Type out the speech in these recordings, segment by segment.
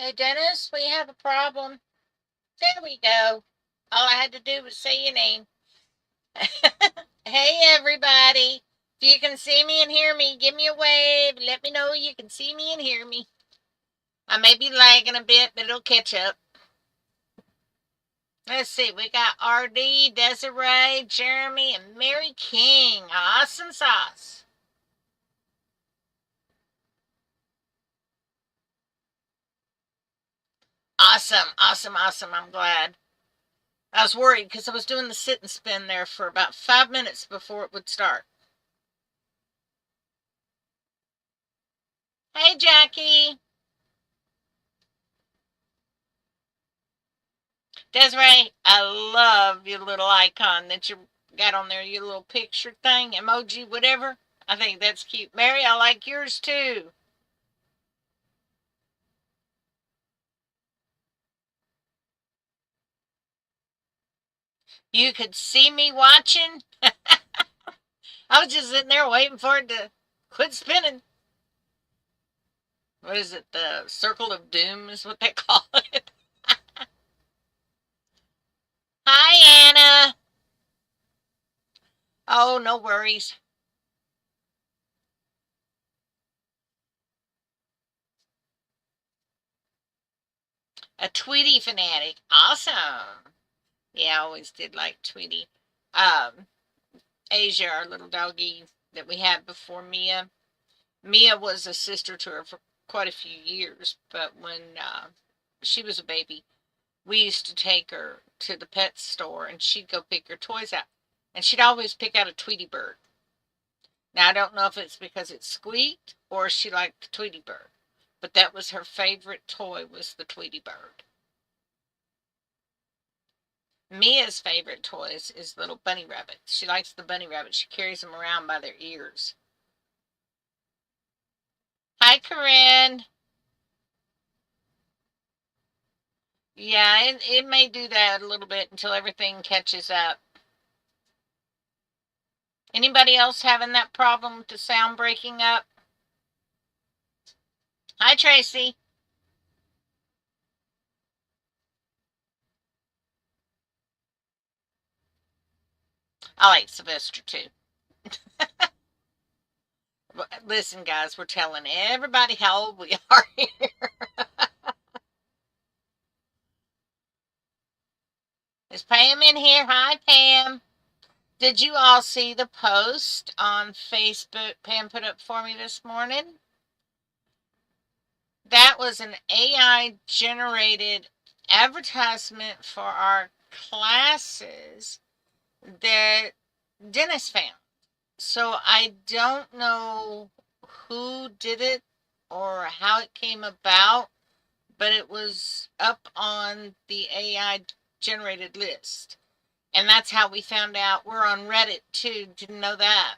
Hey, Dennis, we have a problem. There we go. All I had to do was say your name. Hey, everybody. If you can see me and hear me, give me a wave. Let me know you can see me and hear me. I may be lagging a bit, but it'll catch up. Let's see. We got RD, Desiree, Jeremy, and Mary King. Awesome sauce. Awesome, awesome, awesome. I'm glad. I was worried because I was doing the sit and spin there for about 5 minutes before it would start. Hey, Jackie. Desiree, I love your little icon that you got on there, your little picture thing, emoji, whatever. I think that's cute. Mary, I like yours too. You could see me watching. I was just sitting there waiting for it to quit spinning. What is it? The circle of doom is what they call it. Hi, Anna. Oh, no worries. A Tweety fanatic. Awesome. Yeah, I always did like Tweety. Um, Asia, our little doggy that we had before Mia. Mia was a sister to her for quite a few years, but when she was a baby, we used to take her to the pet store and she'd go pick her toys out. And she'd always pick out a Tweety bird. Now, I don't know if it's because it squeaked or she liked the Tweety bird, but that was her favorite toy was the Tweety bird. Mia's favorite toys is little bunny rabbits. She likes the bunny rabbits. She carries them around by their ears. Hi, Corinne. Yeah, it may do that a little bit until everything catches up. Anybody else having that problem with the sound breaking up? Hi, Tracy. I like Sylvester too. Listen, guys, we're telling everybody how old we are here. Is Pam in here? Hi, Pam. Did you all see the post on Facebook Pam put up for me this morning? That was an AI generated advertisement for our classes that Dennis found. So I don't know who did it or how it came about, but it was up on the AI generated list. And that's how we found out we're on Reddit too. Didn't know that.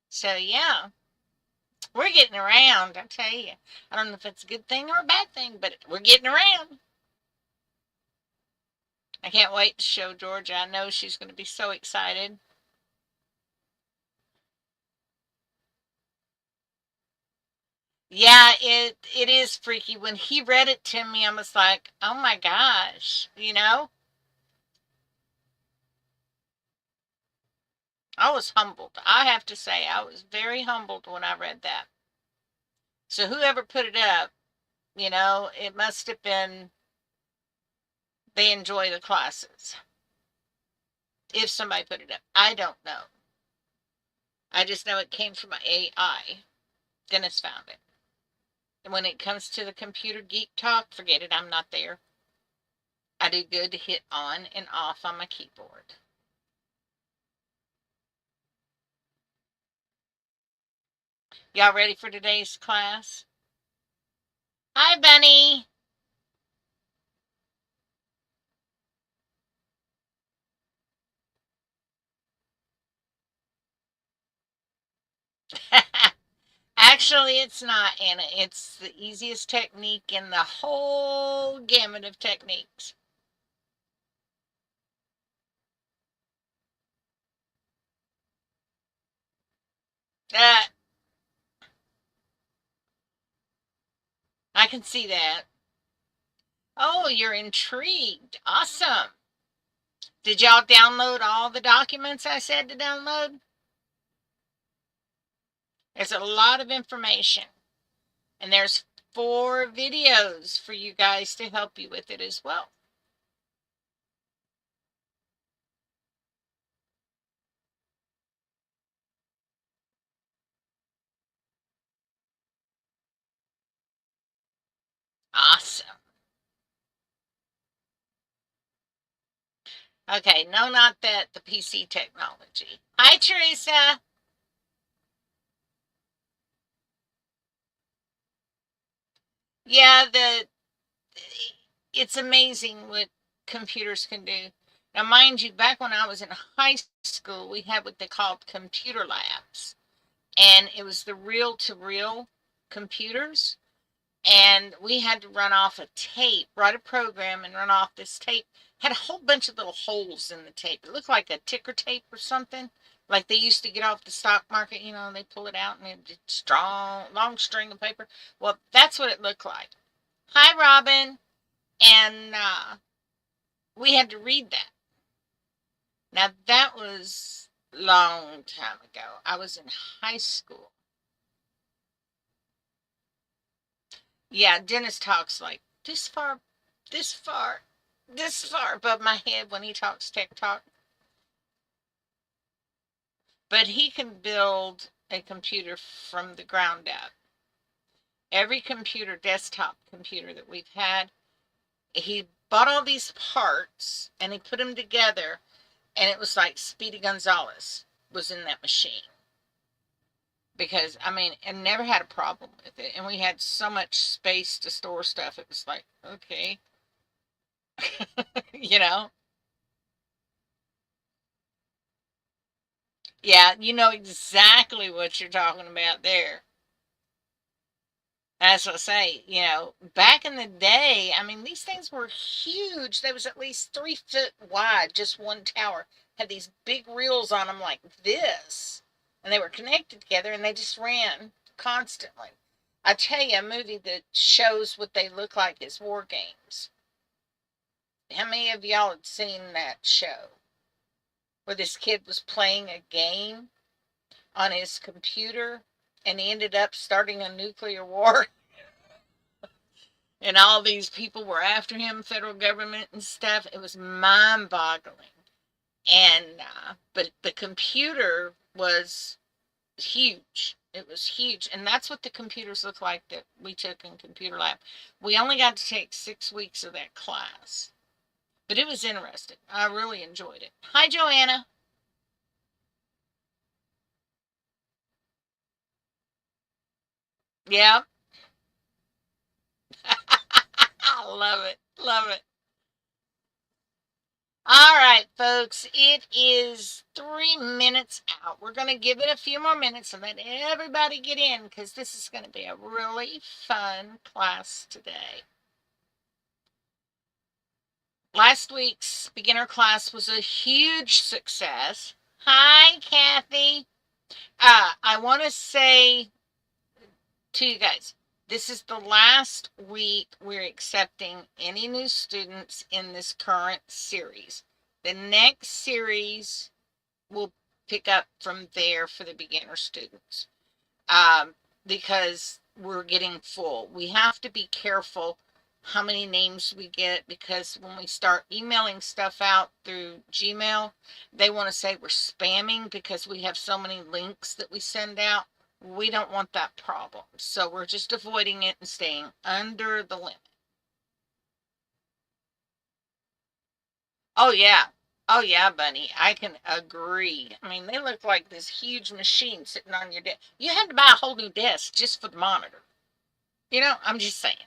So yeah, we're getting around, I tell you. I don't know if it's a good thing or a bad thing, but we're getting around. I can't wait to show Georgia. I know she's going to be so excited. Yeah, it is freaky. When he read it to me, I was like, "Oh my gosh," you know? I was humbled. I have to say, I was very humbled when I read that. So whoever put it up, it must have been they enjoy the classes. If somebody put it up, I don't know. I just know it came from AI. Dennis found it. And when it comes to the computer geek talk, forget it. I'm not there. I do good to hit on and off on my keyboard. Y'all ready for today's class? Hi, Bunny. Actually, it's not, Anna. It's the easiest technique in the whole gamut of techniques. Uh, I can see that. Oh, you're intrigued. Awesome. Did y'all download all the documents I said to download? There's a lot of information. And there's 4 videos for you guys to help you with it as well. Awesome. Okay, no, not that, the PC technology. Hi, Teresa. Yeah, it's amazing what computers can do. Now, mind you, back when I was in high school, we had what they called computer labs, and it was the reel-to-reel computers, and we had to run off a tape, write a program, and run off this tape. Had a whole bunch of little holes in the tape. It looked like a ticker tape or something, like they used to get off the stock market. You know, they pull it out and it's strong, long string of paper. Well, that's what it looked like. Hi, Robin. And we had to read that. Now, that was long time ago. I was in high school. Yeah, Dennis talks like this far, this far, this far above my head when he talks tech talk. But he can build a computer from the ground up. Every computer, desktop computer that we've had, he bought all these parts and he put them together, and it was like Speedy Gonzalez was in that machine. Because, I mean, I never had a problem with it. And we had so much space to store stuff. It was like, okay, you know? Yeah, you know exactly what you're talking about there. That's what I say, you know, back in the day, I mean, these things were huge. They was at least 3 foot wide, just one tower. Had these big reels on them like this. And they were connected together and they just ran constantly. I tell you, a movie that shows what they look like is War Games. How many of y'all had seen that show? Where this kid was playing a game on his computer and he ended up starting a nuclear war. And all these people were after him, federal government and stuff. It was mind-boggling. And but the computer was huge. It was huge, and that's what the computers look like that we took in computer lab. We only got to take 6 weeks of that class, but it was interesting. I really enjoyed it. Hi, Joanna. Yeah, I love it. Love it. All right, folks, it is 3 minutes out. We're going to give it a few more minutes and let everybody get in because this is going to be a really fun class today. Last week's beginner class was a huge success. Hi, Kathy. I want to say to you guys, this is the last week we're accepting any new students in this current series. The next series will pick up from there for the beginner students, because we're getting full. We have to be careful how many names we get, because when we start emailing stuff out through Gmail, they want to say we're spamming because we have so many links that we send out. We don't want that problem. So we're just avoiding it and staying under the limit. Oh, yeah. Oh, yeah, Bunny. I can agree. I mean, they look like this huge machine sitting on your desk. You had to buy a whole new desk just for the monitor. You know, I'm just saying.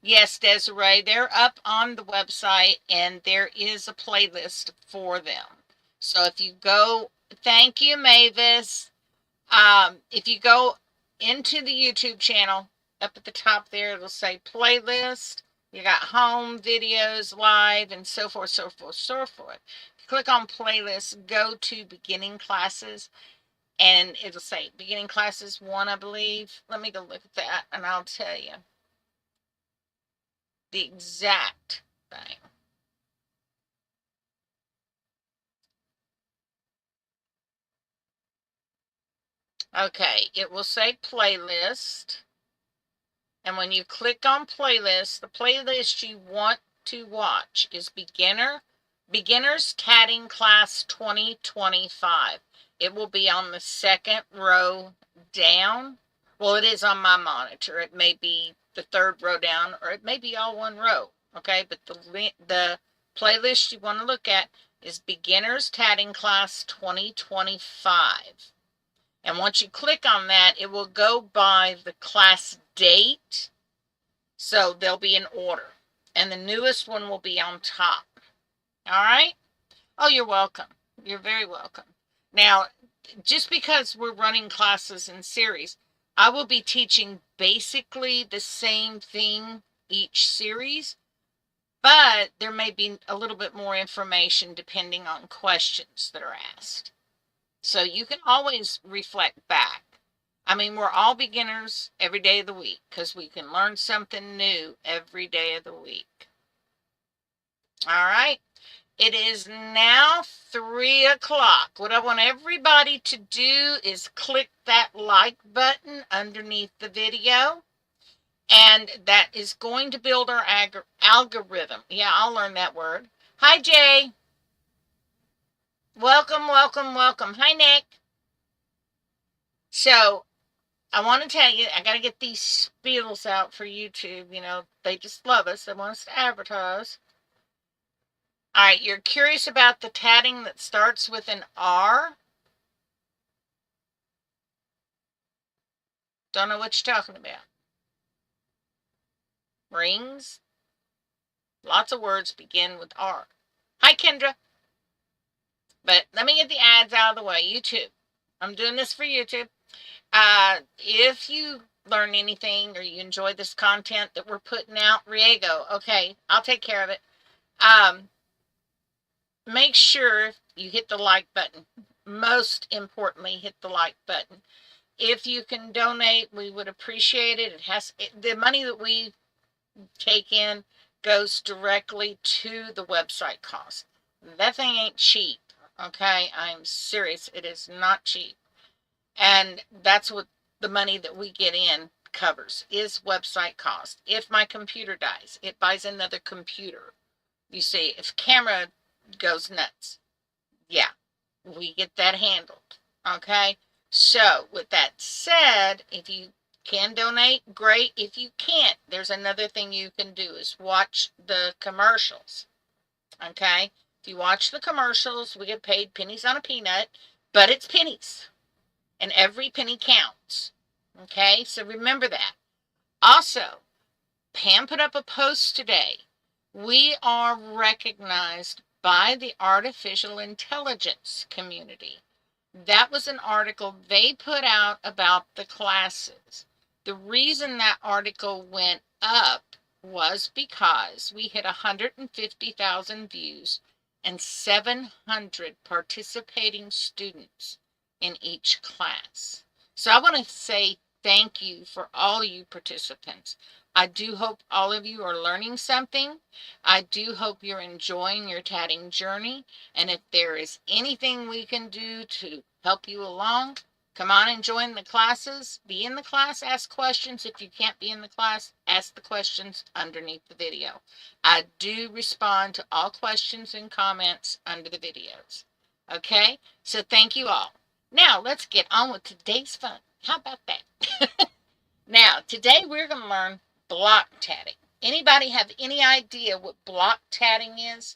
Yes, Desiree, they're up on the website and there is a playlist for them. So if you go, thank you, Mavis. If you go into the YouTube channel, up at the top there, it'll say playlist. You got home, videos, live, and so forth, so forth, so forth. Click on playlist, go to beginning classes, And it'll say beginning classes 1, I believe. Let me go look at that and I'll tell you the exact thing. Okay, it will say playlist. And when you click on playlist, the playlist you want to watch is Beginners Tatting Class 2025. It will be on the second row down. Well, it is on my monitor. It may be the third row down, or it may be all one row. Okay, but the playlist you want to look at is Beginners Tatting Class 2025. And once you click on that, it will go by the class date. So they'll be in order. And the newest one will be on top. All right? Oh, you're welcome. You're very welcome. Now, just because we're running classes in series, I will be teaching basically the same thing each series, but there may be a little bit more information depending on questions that are asked. So you can always reflect back. I mean, we're all beginners every day of the week because we can learn something new every day of the week. All right. It is now 3 o'clock. What I want everybody to do is click that like button underneath the video. And that is going to build our algorithm. Yeah, I'll learn that word. Hi, Jay. Welcome, welcome, welcome. Hi, Nick. So I want to tell you, I got to get these spiels out for YouTube. You know, they just love us. They want us to advertise. All right, you're curious about the tatting that starts with an R? Don't know what you're talking about. Rings? Lots of words begin with R. Hi, Kendra. But let me get the ads out of the way. YouTube. I'm doing this for YouTube. If you learn anything or you enjoy this content that we're putting out, Riego, okay, I'll take care of it. Make sure you hit the like button. Most importantly, hit the like button. If you can donate, we would appreciate it. The money that we take in goes directly to the website cost. That thing ain't cheap. Okay, I'm serious. It is not cheap. And that's what the money that we get in covers, is website cost. If my computer dies, it buys another computer. You see, if camera goes nuts, yeah, we get that handled. Okay, so with that said, if you can donate, great. If you can't, there's another thing you can do, is watch the commercials. Okay, if you watch the commercials, we get paid pennies on a peanut, but it's pennies, and every penny counts. Okay, so remember that. Also, Pam put up a post today. We are recognized by the artificial intelligence community. That was an article they put out about the classes. The reason that article went up was because we hit 150,000 views and 700 participating students in each class. So I want to say thank you for all you participants. I do hope all of you are learning something. I do hope you're enjoying your tatting journey. And if there is anything we can do to help you along, come on and join the classes. Be in the class, ask questions. If you can't be in the class, ask the questions underneath the video. I do respond to all questions and comments under the videos. Okay, so thank you all. Now let's get on with today's fun. How about that? Now, today we're going to learn block tatting. Anybody have any idea what block tatting is?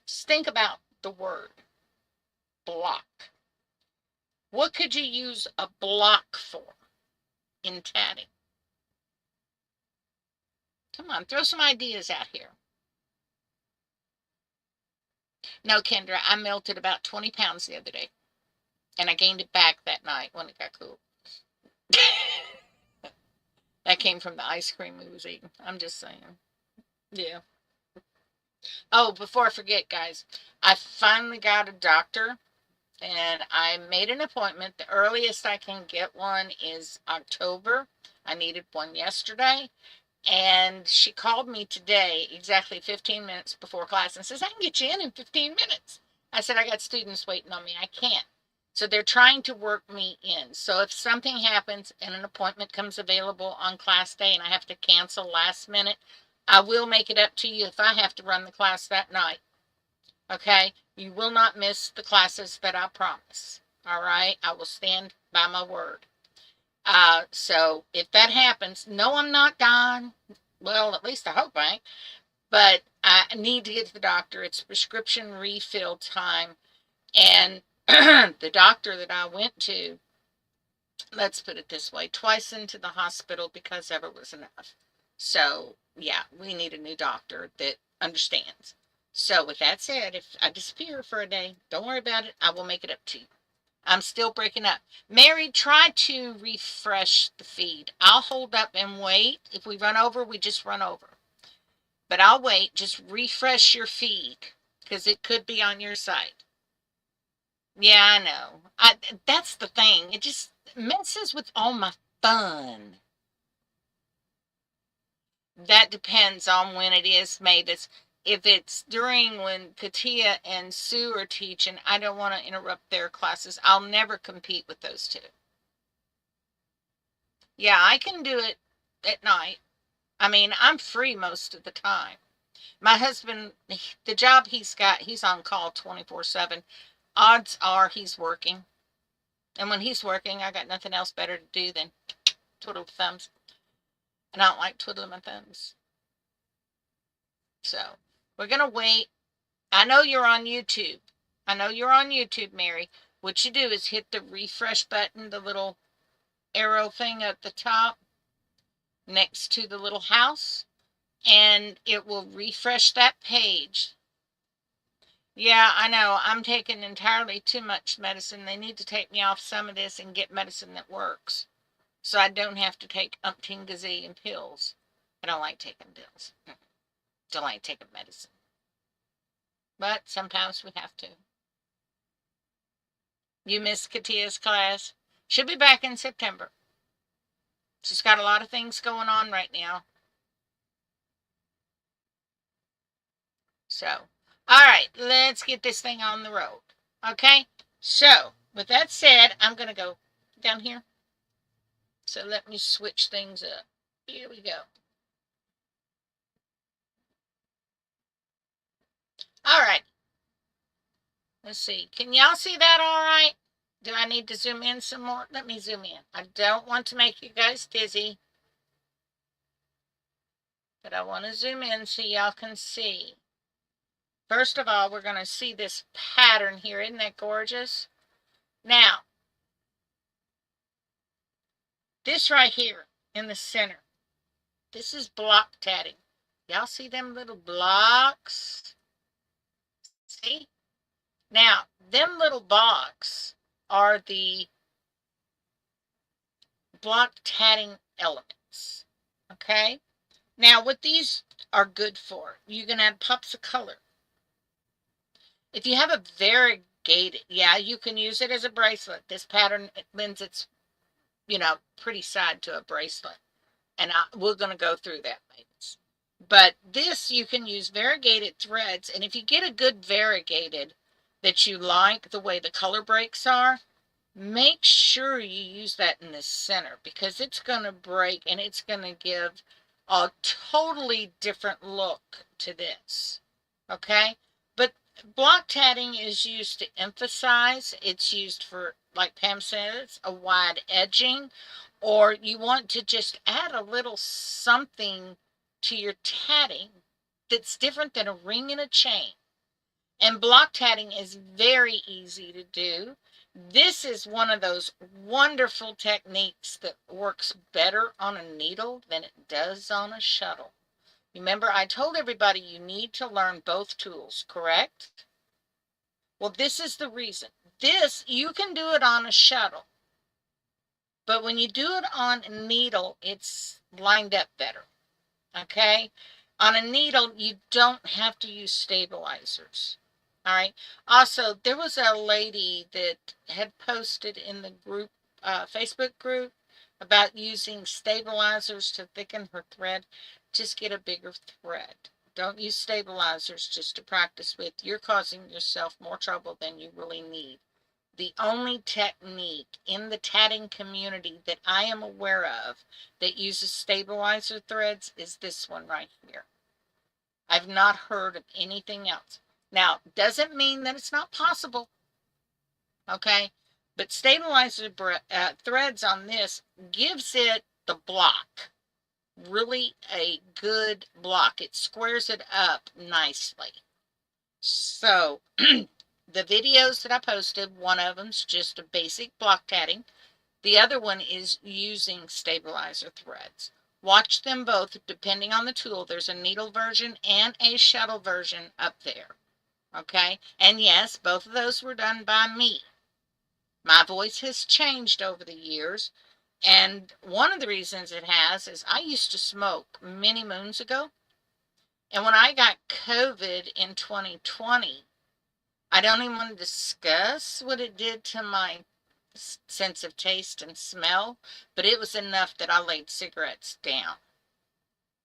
Just think about the word block. What could you use a block for in tatting? Come on, throw some ideas out here. No, Kendra, I melted about 20 pounds the other day. And I gained it back that night when it got cool. That came from the ice cream we was eating. I'm just saying. Yeah. Oh, before I forget, guys, I finally got a doctor and I made an appointment. The earliest I can get one is October. I needed one yesterday. And she called me today, exactly 15 minutes before class, and says, I can get you in 15 minutes. I said, I got students waiting on me. I can't. So they're trying to work me in. So if something happens and an appointment comes available on class day and I have to cancel last minute, I will make it up to you if I have to run the class that night. Okay? You will not miss the classes that I promise. All right? I will stand by my word. So if that happens, no, I'm not dying. Well, at least I hope I ain't. But I need to get to the doctor. It's prescription refill time. And the doctor that I went to, let's put it this way, twice into the hospital because ever was enough. So, yeah, we need a new doctor that understands. So, with that said, if I disappear for a day, don't worry about it. I will make it up to you. I'm still breaking up. Mary, try to refresh the feed. I'll hold up and wait. If we run over, we just run over. But I'll wait. Just refresh your feed because it could be on your side. Yeah, I know. That's the thing. It just messes with all my fun. That depends on when it is made. If it's during when Katia and Sue are teaching, I don't want to interrupt their classes. I'll never compete with those two. Yeah, I can do it at night. I mean, I'm free most of the time. My husband, the job he's got, he's on call 24/7. Odds are he's working. And when he's working, I got nothing else better to do than twiddle thumbs. And I don't like twiddling my thumbs. So, we're going to wait. I know you're on YouTube. I know you're on YouTube, Mary. What you do is hit the refresh button, the little arrow thing at the top next to the little house, and it will refresh that page. Yeah, I know. I'm taking entirely too much medicine. They need to take me off some of this and get medicine that works. So I don't have to take umpteen gazillion pills. I don't like taking pills. Don't like taking medicine. But sometimes we have to. You missed Katia's class. She'll be back in September. She's got a lot of things going on right now. So, all right, let's get this thing on the road. Okay? So, with that said, I'm going to go down here. So let me switch things up. Here we go. All right. Let's see. Can y'all see that all right? Do I need to zoom in some more? Let me zoom in. I don't want to make you guys dizzy, but I want to zoom in so y'all can see. First of all, we're going to see this pattern here. Isn't that gorgeous? Now, this right here in the center, this is block tatting. Y'all see them little blocks? See? Now, them little blocks are the block tatting elements. Okay? Now, what these are good for, you can add pops of color. If you have a variegated, yeah, you can use it as a bracelet. This pattern, it lends its, pretty side to a bracelet. And we're going to go through that, ladies. But this, you can use variegated threads. And if you get a good variegated that you like the way the color breaks are, make sure you use that in the center because it's going to break and it's going to give a totally different look to this. Okay? But block tatting is used to emphasize. It's used for, like Pam says, a wide edging. Or you want to just add a little something to your tatting that's different than a ring and a chain. And block tatting is very easy to do. This is one of those wonderful techniques that works better on a needle than it does on a shuttle. Remember, I told everybody you need to learn both tools, correct? Well, this is the reason. This, you can do it on a shuttle. But when you do it on a needle, it's lined up better. Okay? On a needle, you don't have to use stabilizers. All right. Also, there was a lady that had posted in the group, Facebook group, about using stabilizers to thicken her thread. Just get a bigger thread. Don't use stabilizers just to practice with. You're causing yourself more trouble than you really need. The only technique in the tatting community that I am aware of that uses stabilizer threads is this one right here. I've not heard of anything else. Now, doesn't mean that it's not possible, okay? But stabilizer threads on this gives it the block, really a good block. It squares it up nicely. So, the videos that I posted, one of them's just a basic block tatting. The other one is using stabilizer threads. Watch them both depending on the tool. There's a needle version and a shuttle version up there. Okay? And yes, both of those were done by me. My voice has changed over the years. And one of the reasons it has is I used to smoke many moons ago. And when I got COVID in 2020, I don't even want to discuss what it did to my sense of taste and smell, but it was enough that I laid cigarettes down.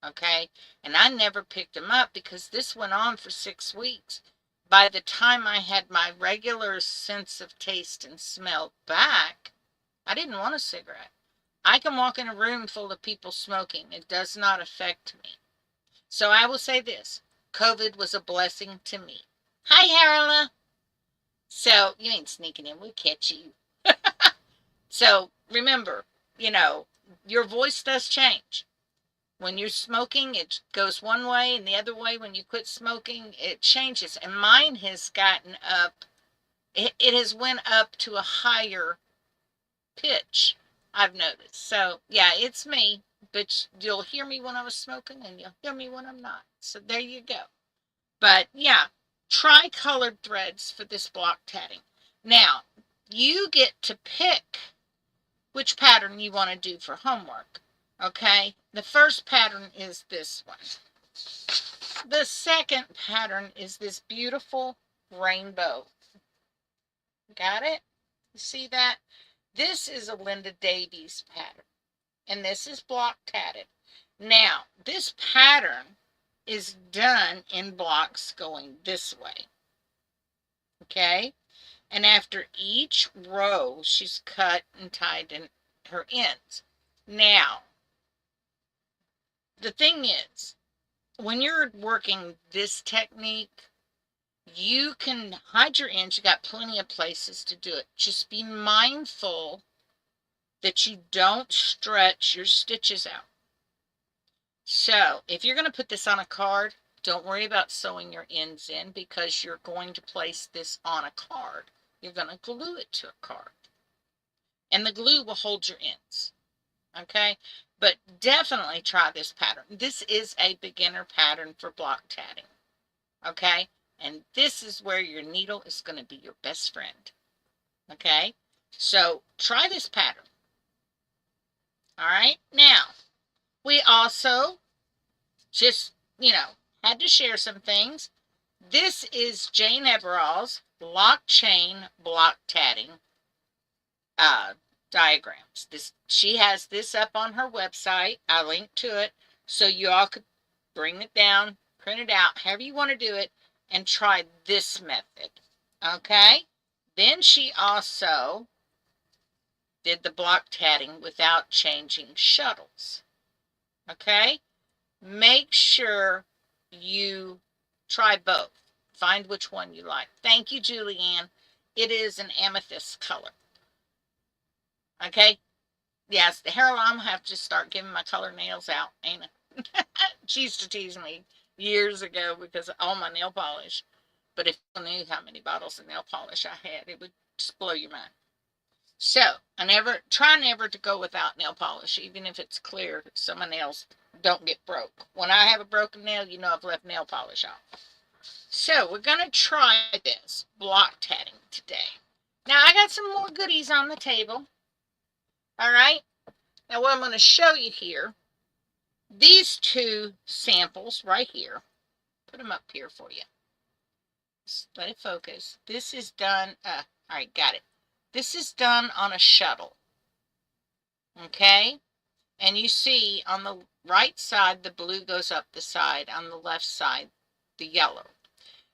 Okay? And I never picked them up because this went on for 6 weeks. By the time I had my regular sense of taste and smell back, I didn't want a cigarette. I can walk in a room full of people smoking. It does not affect me. So I will say this. COVID was a blessing to me. Hi, Harla. So, you ain't sneaking in. We'll catch you. So, remember, your voice does change. When you're smoking, it goes one way, and the other way when you quit smoking, it changes. And mine has gotten up, it has went up to a higher pitch, I've noticed. So, yeah, it's me, but you'll hear me when I was smoking, and you'll hear me when I'm not. So, there you go. But, yeah, try colored threads for this block tatting. Now, you get to pick which pattern you want to do for homework. Okay, the first pattern is this one. The second pattern is this beautiful rainbow. Got it? You see that? This is a Linda Davies pattern, and this is block tatted. Now, this pattern is done in blocks going this way. Okay? And after each row, she's cut and tied in her ends. Now, the thing is, when you're working this technique, you can hide your ends. You got plenty of places to do it. Just be mindful that you don't stretch your stitches out. So, if you're going to put this on a card, don't worry about sewing your ends in because you're going to place this on a card. You're going to glue it to a card. And the glue will hold your ends. Okay? But definitely try this pattern. This is a beginner pattern for block tatting. Okay? And this is where your needle is going to be your best friend. Okay? So try this pattern. All right? Now, we also just, had to share some things. This is Jane Everall's block chain block tatting diagrams. She has this up on her website. I linked to it so you all could bring it down, print it out, however you want to do it, and try this method. Okay? Then she also did the block tatting without changing shuttles. Okay? Make sure you try both. Find which one you like. Thank you, Julianne. It is an amethyst color. Okay? Yes, the hair I'm gonna have to start giving my color nails out, ain't it? She used to tease me years ago because of all my nail polish. But if you knew how many bottles of nail polish I had, it would just blow your mind. So, try never to go without nail polish, even if it's clear so my nails don't get broke. When I have a broken nail, you know I've left nail polish off. So, we're going to try this block tatting today. Now, I got some more goodies on the table. All right? Now, what I'm going to show you here, these two samples right here, put them up here for you. Just let it focus. This is done, all right, got it. This is done on a shuttle, okay? And you see on the right side, the blue goes up the side, on the left side, the yellow.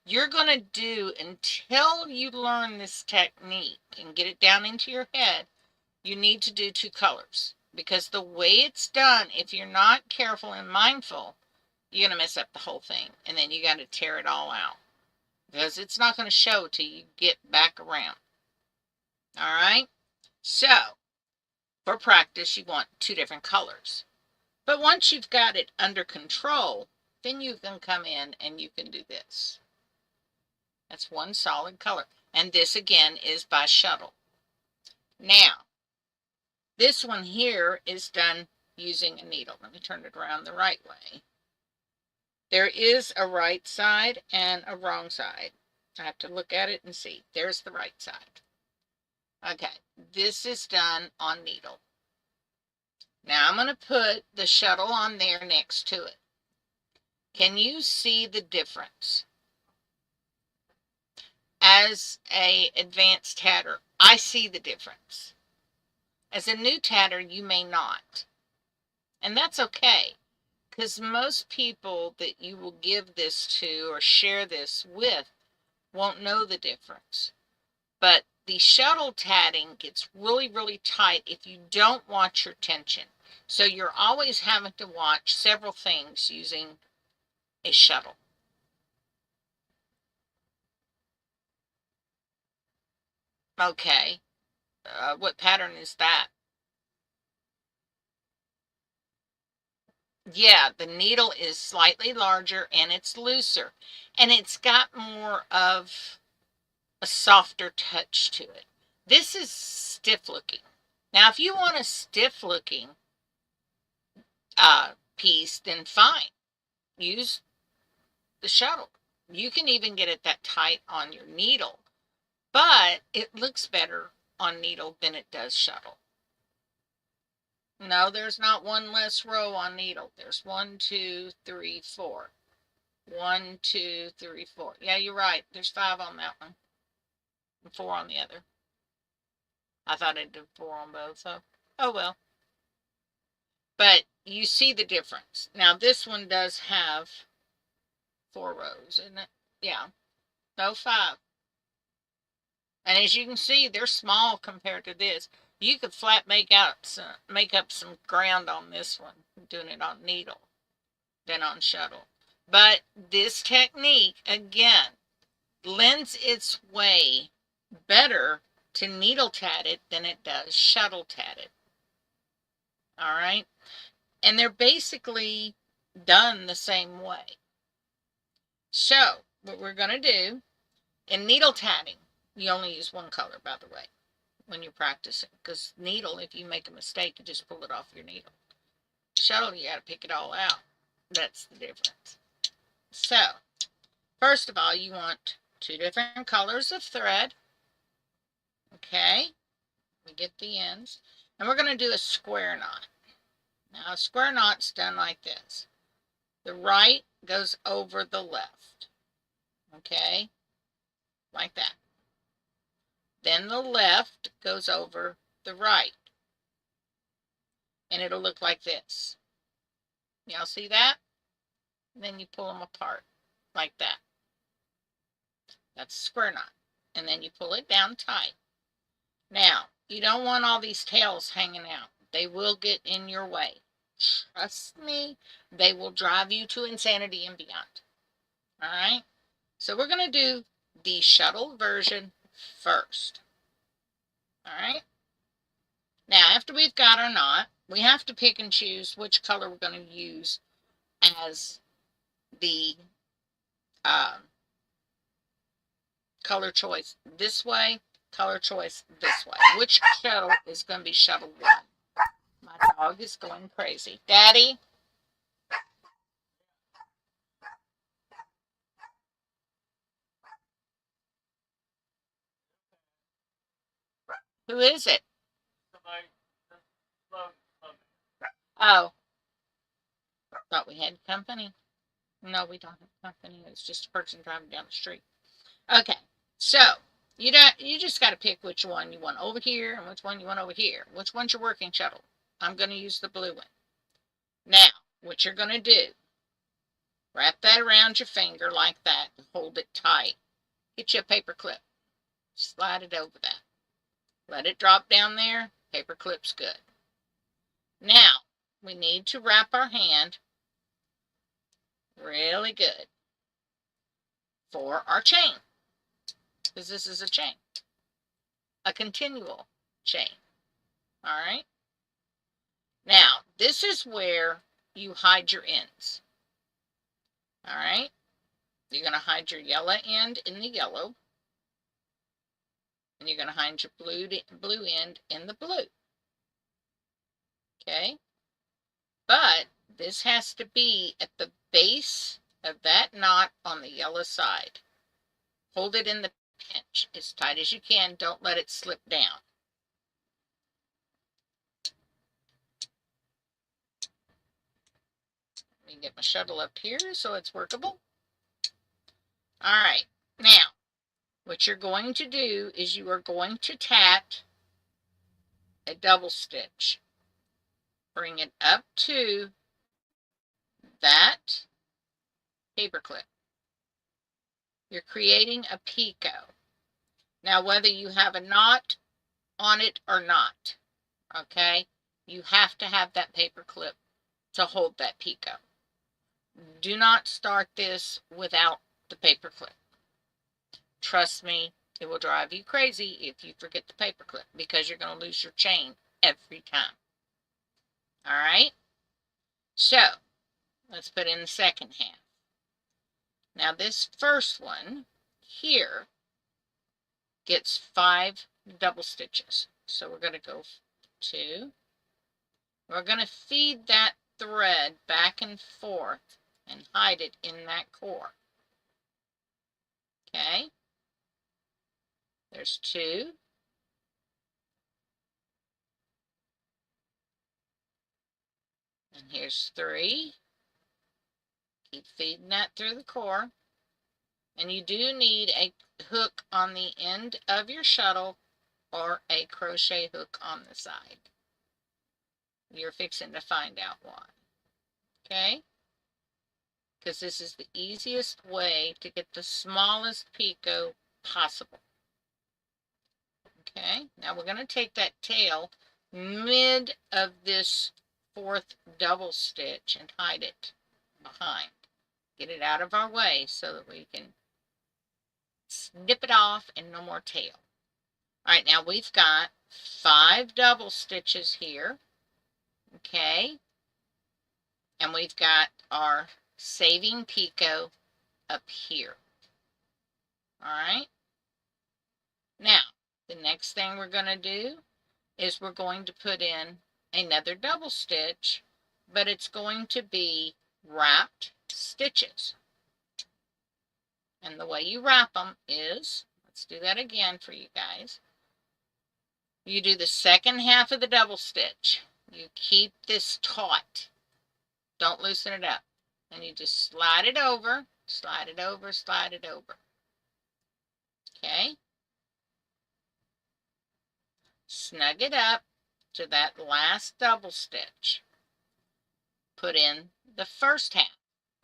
You're going to do, until you learn this technique and get it down into your head, you need to do 2 colors. Because the way it's done, if you're not careful and mindful, you're going to mess up the whole thing. And then you got to tear it all out. Because it's not going to show till you get back around. All right? So, for practice, you want 2 different colors. But once you've got it under control, then you can come in and you can do this. That's one solid color. And this again is by Shuttle. Now, this one here is done using a needle. Let me turn it around the right way. There is a right side and a wrong side. I have to look at it and see. There's the right side. Okay, this is done on needle. Now I'm going to put the Shuttle on there next to it. Can you see the difference? As an advanced tatter, I see the difference. As a new tatter, you may not. And that's okay, because most people that you will give this to or share this with won't know the difference. But the shuttle tatting gets really, really tight if you don't watch your tension. So you're always having to watch several things using a shuttle. Okay, what pattern is that? Yeah, the needle is slightly larger and it's looser. And it's got more of a softer touch to it. This is stiff looking. Now, if you want a stiff looking piece, then fine. Use the shuttle. You can even get it that tight on your needle. But it looks better on needle than it does shuttle. No, there's not one less row on needle. There's 1, 2, 3, 4. 1, 2, 3, 4. Yeah, you're right. There's 5 on that one. And 4 on the other. I thought it did 4 on both, so oh well. But you see the difference. Now this one does have 4 rows, isn't it? Yeah. No, 5. And as you can see, they're small compared to this. You could flat make up some ground on this one, doing it on needle than on shuttle. But this technique, again, lends its way better to needle tatted than it does shuttle tatted. All right? And they're basically done the same way. So, what we're going to do, in needle tatting, you only use 1 color, by the way, when you're practicing. Because needle, if you make a mistake, you just pull it off your needle. Shuttle, you got to pick it all out. That's the difference. So, first of all, you want 2 different colors of thread. Okay? We get the ends. And we're going to do a square knot. Now, a square knot's done like this. The right goes over the left. Okay? Like that. Then the left goes over the right. And it'll look like this. Y'all see that? And then you pull them apart like that. That's a square knot. And then you pull it down tight. Now, you don't want all these tails hanging out. They will get in your way. Trust me, they will drive you to insanity and beyond. All right? So we're going to do the shuttle version first. All right? Now, after we've got our knot, we have to pick and choose which color we're going to use as the color choice this way, color choice this way. Which shuttle is going to be shuttle 1? My dog is going crazy. Daddy? Who is it? Oh, thought we had company. No, we don't have company. It's just a person driving down the street. Okay, so you just got to pick which one you want over here and which one you want over here. Which one's your working shuttle? I'm going to use the blue one. Now, what you're going to do, wrap that around your finger like that and hold it tight. Get you a paper clip. Slide it over that. Let it drop down there. Paper clip's good. Now, we need to wrap our hand really good for our chain, because this is a chain, a continual chain. All right. Now, this is where you hide your ends. All right. You're going to hide your yellow end in the yellow, and you're going to hide your blue end in the blue. Okay. But this has to be at the base of that knot on the yellow side. Hold it in the pinch as tight as you can. Don't let it slip down. Let me get my shuttle up here so it's workable. All right. Now, what you're going to do is you are going to tat a double stitch. Bring it up to that paper clip. You're creating a picot. Now, whether you have a knot on it or not, okay, you have to have that paper clip to hold that picot. Do not start this without the paper clip. Trust me, it will drive you crazy if you forget the paper clip, because you're going to lose your chain every time. All right, so let's put in the second half. Now this first one here gets 5 double stitches. So we're going to go 2. We're going to feed that thread back and forth and hide it in that core. Okay, there's 2. And here's 3. Keep feeding that through the core. And you do need a hook on the end of your shuttle or a crochet hook on the side. You're fixing to find out why. Okay? Because this is the easiest way to get the smallest picot possible. Okay? Now we're going to take that tail mid of this 4th double stitch and hide it behind. Get it out of our way so that we can snip it off and no more tail. All right, now we've got 5 double stitches here. Okay, and we've got our saving picot up here. All right, now the next thing we're going to do is we're going to put in another double stitch, but it's going to be wrapped stitches. And the way you wrap them is, let's do that again for you guys. You do the second half of the double stitch. You keep this taut. Don't loosen it up. And you just slide it over, slide it over, slide it over. Okay? Snug it up to that last double stitch. Put in the first half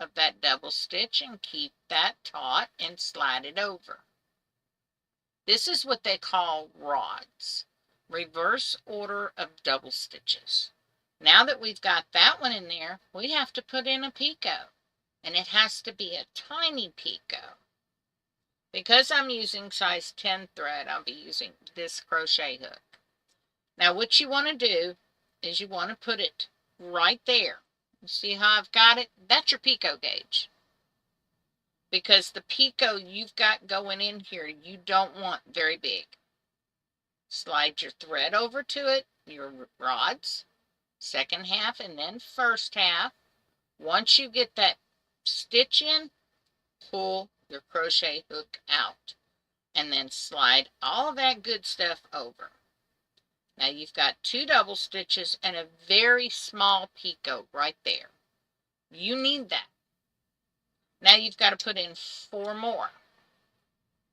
of that double stitch and keep that taut and slide it over. This is what they call rods. Reverse order of double stitches. Now that we've got that one in there, we have to put in a picot. And it has to be a tiny picot. Because I'm using size 10 thread, I'll be using this crochet hook. Now what you want to do is you want to put it right there. You see how I've got it? That's your picot gauge. Because the picot you've got going in here, you don't want very big. Slide your thread over to it, your rods, second half and then first half. Once you get that stitch in, pull your crochet hook out and then slide all that good stuff over. Now you've got 2 double stitches and a very small picot right there. You need that. Now you've got to put in 4 more.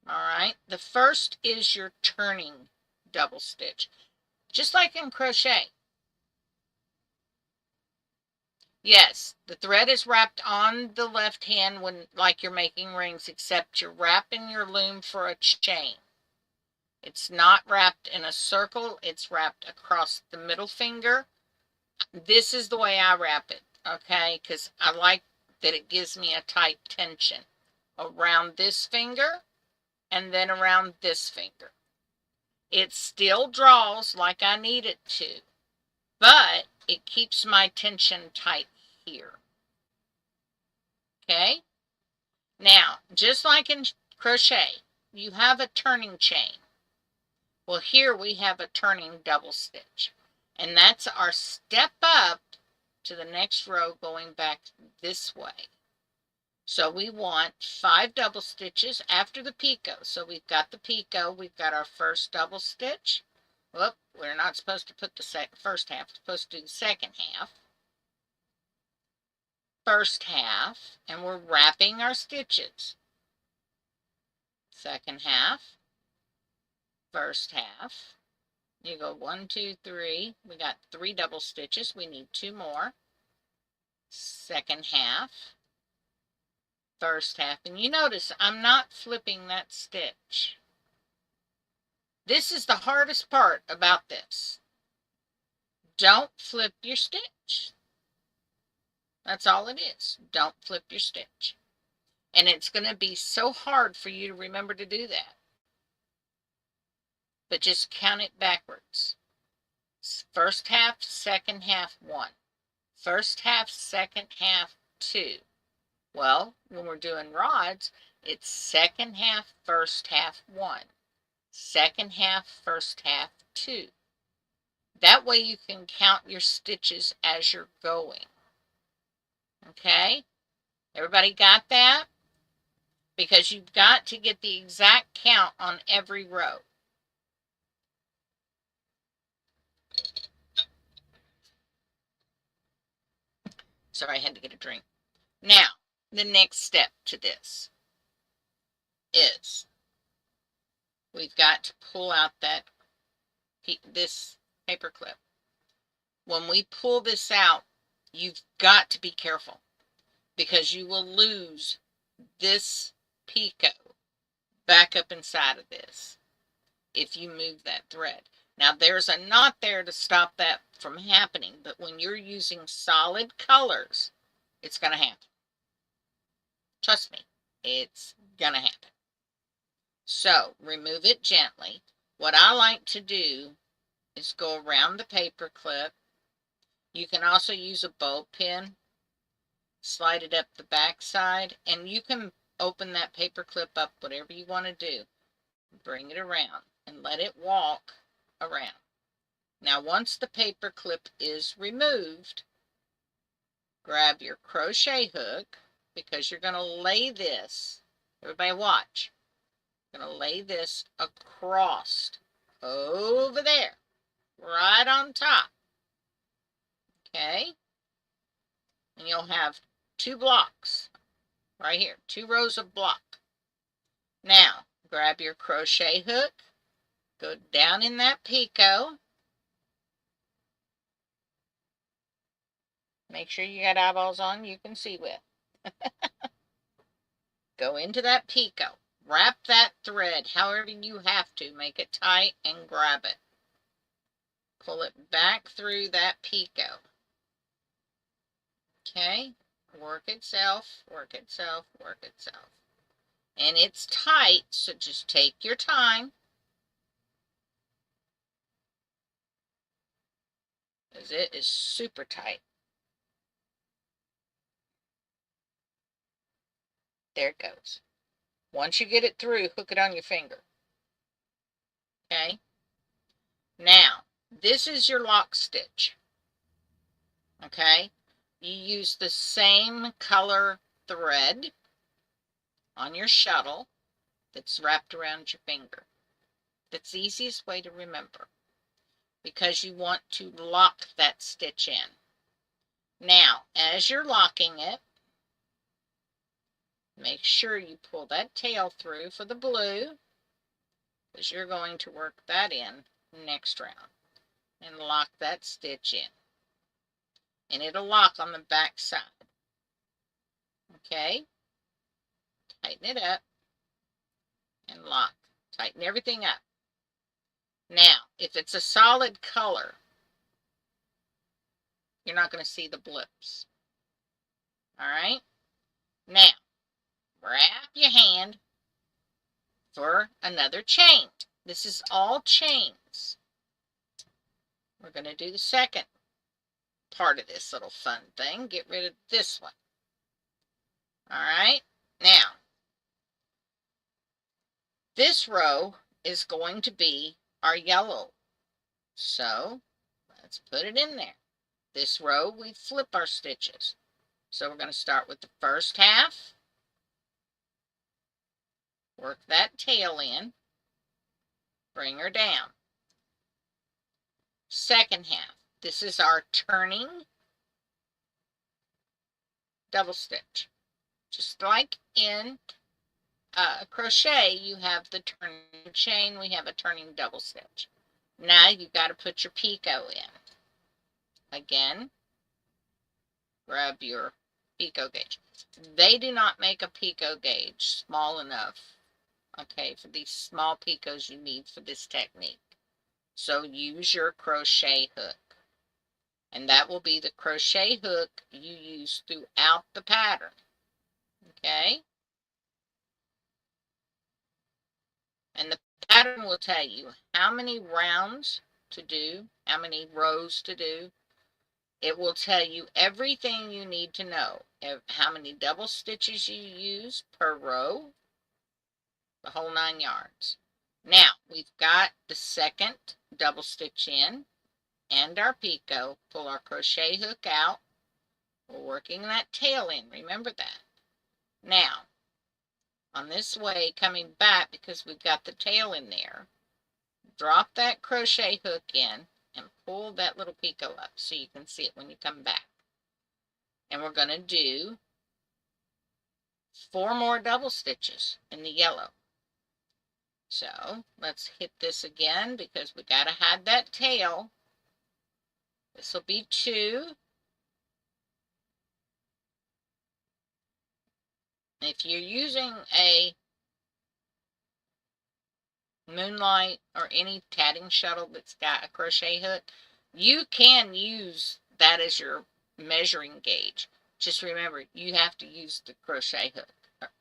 All right, the first is your turning double stitch, just like in crochet. Yes, the thread is wrapped on the left hand when, like you're making rings, except you're wrapping your loom for a chain. It's not wrapped in a circle, it's wrapped across the middle finger. This is the way I wrap it, okay? Because I like that it gives me a tight tension around this finger and then around this finger. It still draws like I need it to, but it keeps my tension tight here. Okay? Now, just like in crochet, you have a turning chain. Well, here we have a turning double stitch. And that's our step up to the next row going back this way. So we want 5 double stitches after the picot. So we've got the picot, we've got our first double stitch. Whoop, we're not supposed to put the first half, we're supposed to do the second half. First half, and we're wrapping our stitches. Second half, first half. You go 1, 2, 3. We got 3 double stitches. We need 2 more. Second half, first half. And you notice I'm not flipping that stitch. This is the hardest part about this. Don't flip your stitch. That's all it is. Don't flip your stitch. And it's going to be so hard for you to remember to do that. But just count it backwards. First half, second half, 1. First half, second half, 2. Well, when we're doing rods, it's second half, first half, 1. Second half, first half, 2. That way you can count your stitches as you're going. Okay? Everybody got that? Because you've got to get the exact count on every row. Sorry, I had to get a drink. Now, the next step to this is we've got to pull out this paper clip. When we pull this out, you've got to be careful because you will lose this picot back up inside of this if you move that thread. Now, there's a knot there to stop that from happening, but when you're using solid colors, it's going to happen. Trust me, it's going to happen. So, remove it gently. What I like to do is go around the paper clip. You can also use a bow pin, slide it up the back side, and you can open that paper clip up, whatever you want to do. Bring it around and let it walk around. Now, once the paper clip is removed, grab your crochet hook because you're going to lay this. Everybody watch. You're going to lay this across over there, right on top. Okay? And you'll have 2 blocks right here, 2 rows of block. Now, grab your crochet hook, go down in that picot. Make sure you got eyeballs on you can see with. Go into that picot. Wrap that thread however you have to. Make it tight and grab it. Pull it back through that picot. Okay? Work itself, work itself, work itself. And it's tight, so just take your time. Because it is super tight. There it goes. Once you get it through, hook it on your finger. Okay? Now, this is your lock stitch. Okay? You use the same color thread on your shuttle that's wrapped around your finger. That's the easiest way to remember because you want to lock that stitch in. Now, as you're locking it, Make sure you pull that tail through for the blue, because you're going to work that in next round, and lock that stitch in. And it'll lock on the back side. Okay? Tighten it up and lock. Tighten everything up. Now, if it's a solid color, you're not going to see the blips. All right? Now, wrap your hand for another chain. This is all chains. We're going to do the second part of this little fun thing. Get rid of this one. All right? Now, this row is going to be our yellow. So, let's put it in there. This row, we flip our stitches. So we're going to start with the first half. Work that tail in. Bring her down. Second half. This is our turning double stitch. Just like in crochet, you have the turning chain. We have a turning double stitch. Now you've got to put your picot in. Again, grab your picot gauge. They do not make a picot gauge small enough, okay, for these small picots you need for this technique. So use your crochet hook. And that will be the crochet hook you use throughout the pattern. Okay? And the pattern will tell you how many rounds to do, how many rows to do. It will tell you everything you need to know. How many double stitches you use per row. The whole 9 yards. Now, we've got the second double stitch in and our picot. Pull our crochet hook out. We're working that tail in. Remember that. Now, on this way, coming back, because we've got the tail in there, drop that crochet hook in and pull that little picot up so you can see it when you come back. And we're going to do 4 more double stitches in the yellow. So let's hit this again because we got to hide that tail. This will be 2. If you're using a Moonlight or any tatting shuttle that's got a crochet hook, you can use that as your measuring gauge. Just remember, you have to use the crochet hook.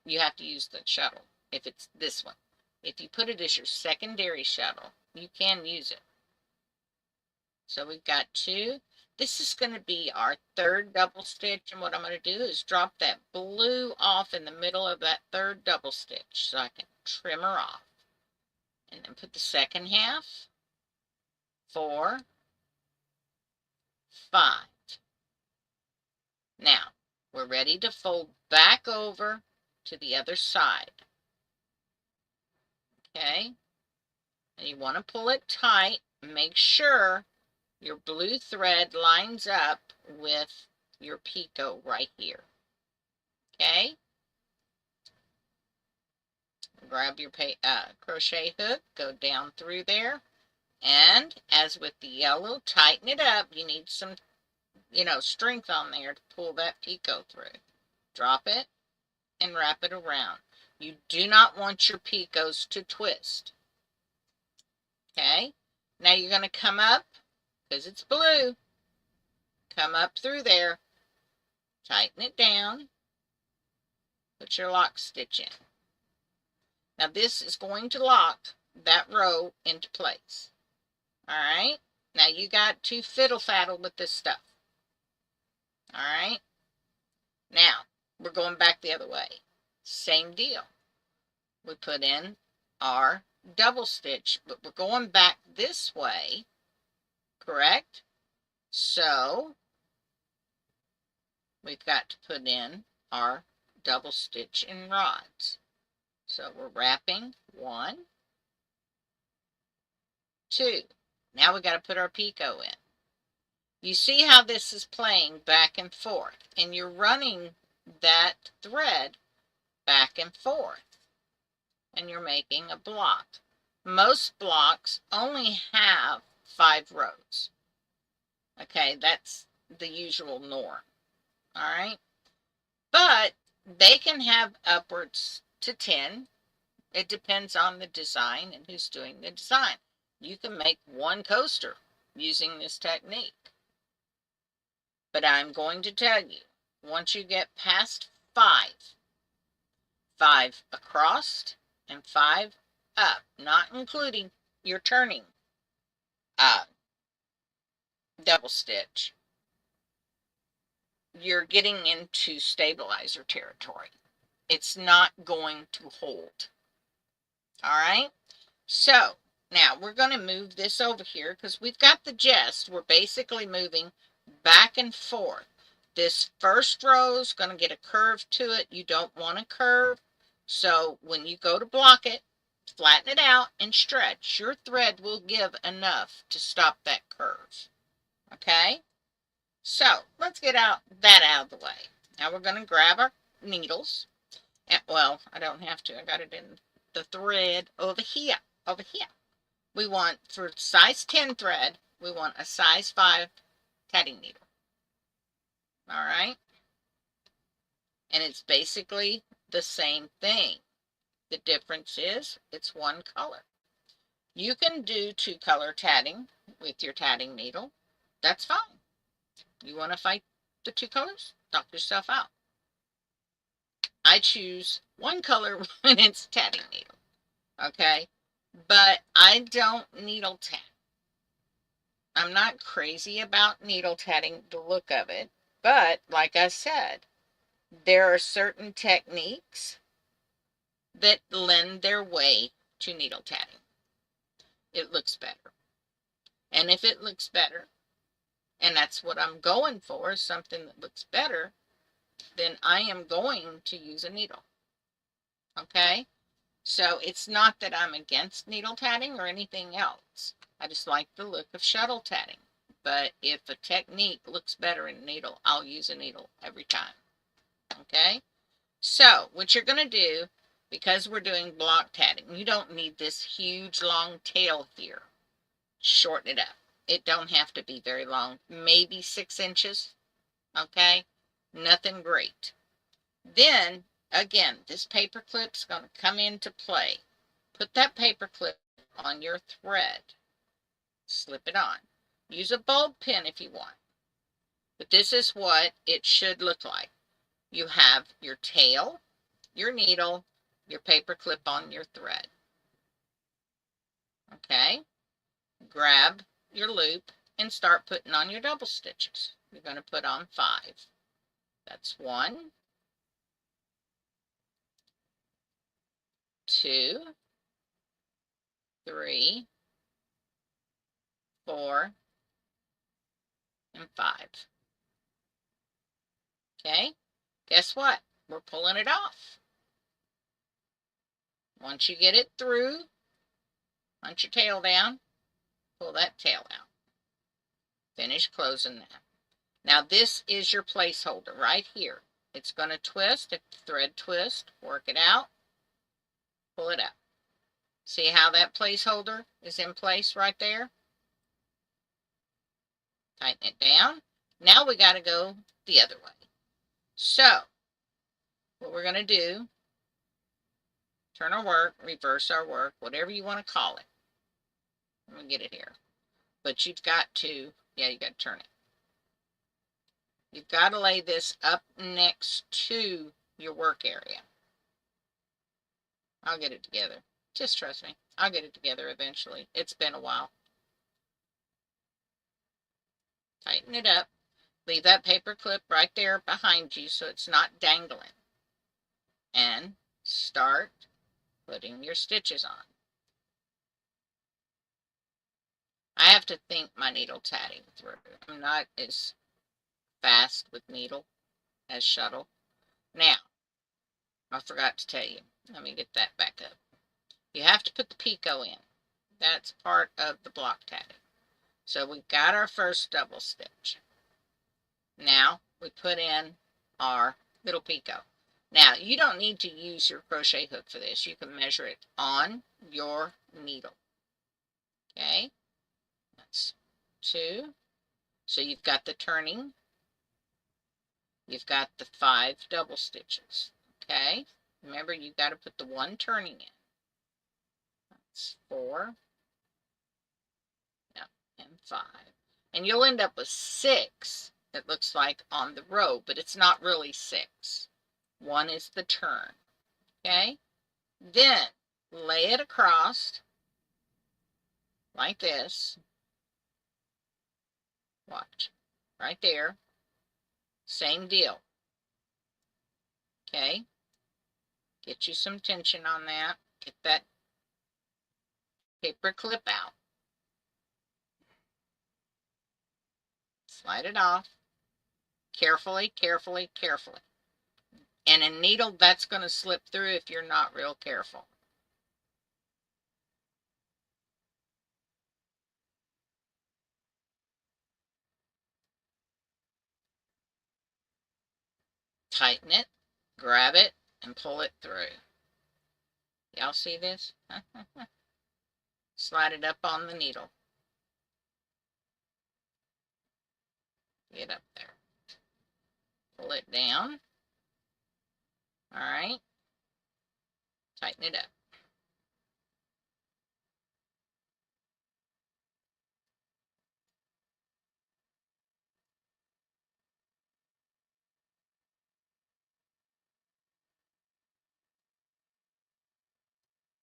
You have to use the shuttle if it's this one. If you put it as your secondary shuttle, you can use it. So we've got 2. This is going to be our 3rd double stitch, and what I'm going to do is drop that blue off in the middle of that 3rd double stitch so I can trim her off. And then put the second half, 4, 5. Now, we're ready to fold back over to the other side. Okay? And you want to pull it tight. Make sure your blue thread lines up with your picot right here. Okay? Grab your crochet hook, go down through there, and as with the yellow, tighten it up. You need some, strength on there to pull that picot through. Drop it and wrap it around. You do not want your picots to twist. Okay? Now you're going to come up, because it's blue, come up through there, tighten it down, put your lock stitch in. Now this is going to lock that row into place. Alright? Now you got to fiddle-faddle with this stuff. Alright? Now, we're going back the other way. Same deal. We put in our double stitch, but we're going back this way, correct? So, we've got to put in our double stitch in rods. So we're wrapping 1, 2. Now we got to put our picot in. You see how this is playing back and forth, and you're running that thread back and forth, and you're making a block. Most blocks only have 5 rows. Okay, that's the usual norm. All right, but they can have upwards to 10. It depends on the design and who's doing the design. You can make one coaster using this technique. But I'm going to tell you, once you get past 5 across and 5 up, not including your turning double stitch, you're getting into stabilizer territory. It's not going to hold. All right, so now we're going to move this over here because we've got the jest. We're basically moving back and forth. This first row is going to get a curve to it. You don't want a curve. So when you go to block it, flatten it out and stretch. Your thread will give enough to stop that curve. Okay? So let's get that out of the way. Now we're going to grab our needles. And, well, I don't have to. I got it in the thread over here. Over here. We want, for size 10 thread, we want a size 5 tatting needle. All right? And it's basically the same thing. The difference is it's one color. You can do 2-color tatting with your tatting needle. That's fine. You want to fight the 2 colors? Knock yourself out. I choose 1 color when it's tatting needle. Okay? But I don't needle tat. I'm not crazy about needle tatting, the look of it. But, like I said, there are certain techniques that lend their way to needle tatting. It looks better. And if it looks better, and that's what I'm going for, something that looks better, then I am going to use a needle. Okay? So it's not that I'm against needle tatting or anything else. I just like the look of shuttle tatting. But if a technique looks better in a needle, I'll use a needle every time. Okay? So what you're going to do, because we're doing block tatting, you don't need this huge long tail here. Shorten it up. It don't have to be very long. Maybe 6 inches. Okay? Nothing great. Then, again, this paper clip's going to come into play. Put that paper clip on your thread. Slip it on. Use a bulb pin if you want. But this is what it should look like. You have your tail, your needle, your paper clip on your thread. Okay? Grab your loop and start putting on your double stitches. You're going to put on 5. That's 1, 2, 3, 4, and 5. Okay? Guess what? We're pulling it off. Once you get it through, hunt your tail down, pull that tail out. Finish closing that. Now this is your placeholder right here. It's going to twist. If the thread twists, work it out, pull it out. See how that placeholder is in place right there? Tighten it down. Now we got to go the other way. So what we're going to do, turn our work, reverse our work, whatever you want to call it. Let me get it here. But you've got to, you got to turn it. You've got to lay this up next to your work area. I'll get it together. Just trust me. I'll get it together eventually. It's been a while. Tighten it up. Leave that paper clip right there behind you so it's not dangling. And start putting your stitches on. I have to think my needle tatting through. I'm not as fast with needle as shuttle. Now, I forgot to tell you. Let me get that back up. You have to put the picot in. That's part of the block tatting. So we've got our first double stitch. Now we put in our little picot. Now, you don't need to use your crochet hook for this. You can measure it on your needle. Okay, that's 2. So you've got the turning. You've got the 5 double stitches. Okay, remember you've got to put the 1 turning in. That's 4. Yeah, and 5. And you'll end up with 6, it looks like, on the row, but it's not really 6. 1 is the turn. Okay, then lay it across like this. Watch, right there. Same deal. Okay, get you some tension on that. Get that paper clip out. Slide it off. Carefully, carefully, carefully. And a needle, that's going to slip through if you're not real careful. Tighten it, grab it, and pull it through. Y'all see this? Slide it up on the needle. Get up there. Pull it down. All right. Tighten it up.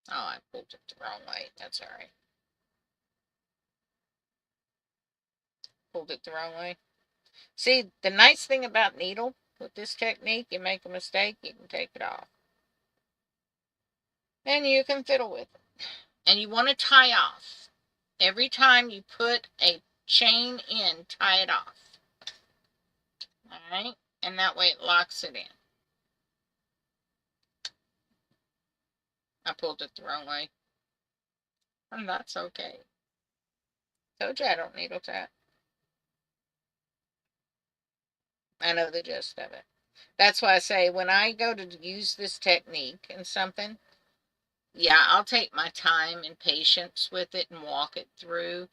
Oh, I pulled it the wrong way. That's all right. Pulled it the wrong way. See, the nice thing about needle with this technique, you make a mistake, you can take it off. And you can fiddle with it. And you want to tie off. Every time you put a chain in, tie it off. All right? And that way it locks it in. I pulled it the wrong way. And that's okay. Told you I don't needle tat. I know the gist of it. That's why I say when I go to use this technique in something, yeah, I'll take my time and patience with it and walk it through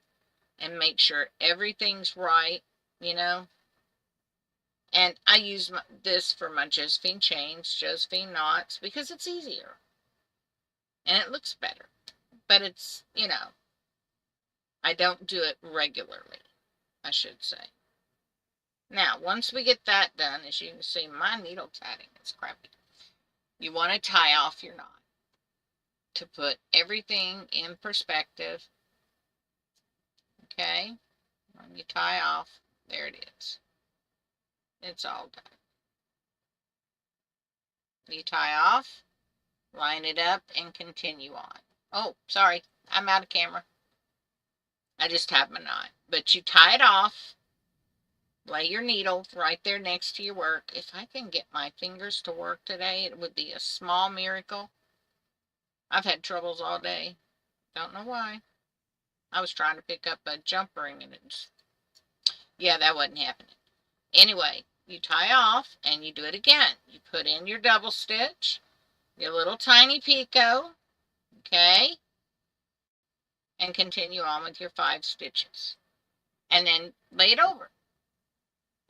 and make sure everything's right, you know. And I use this for my Josephine chains, Josephine knots, because it's easier. And it looks better. But it's, you know, I don't do it regularly, I should say. Now, once we get that done, as you can see, my needle tatting is crappy. You want to tie off your knot to put everything in perspective. Okay, when you tie off, there it is. It's all done. You tie off, line it up, and continue on. Oh, sorry, I'm out of camera. I just have my knot. But you tie it off, lay your needle right there next to your work. If I can get my fingers to work today, it would be a small miracle. I've had troubles all day. Don't know why. I was trying to pick up a jump ring and it's, yeah, that wasn't happening. Anyway, you tie off and you do it again. You put in your double stitch, your little tiny picot, okay, and continue on with your 5 stitches. And then lay it over.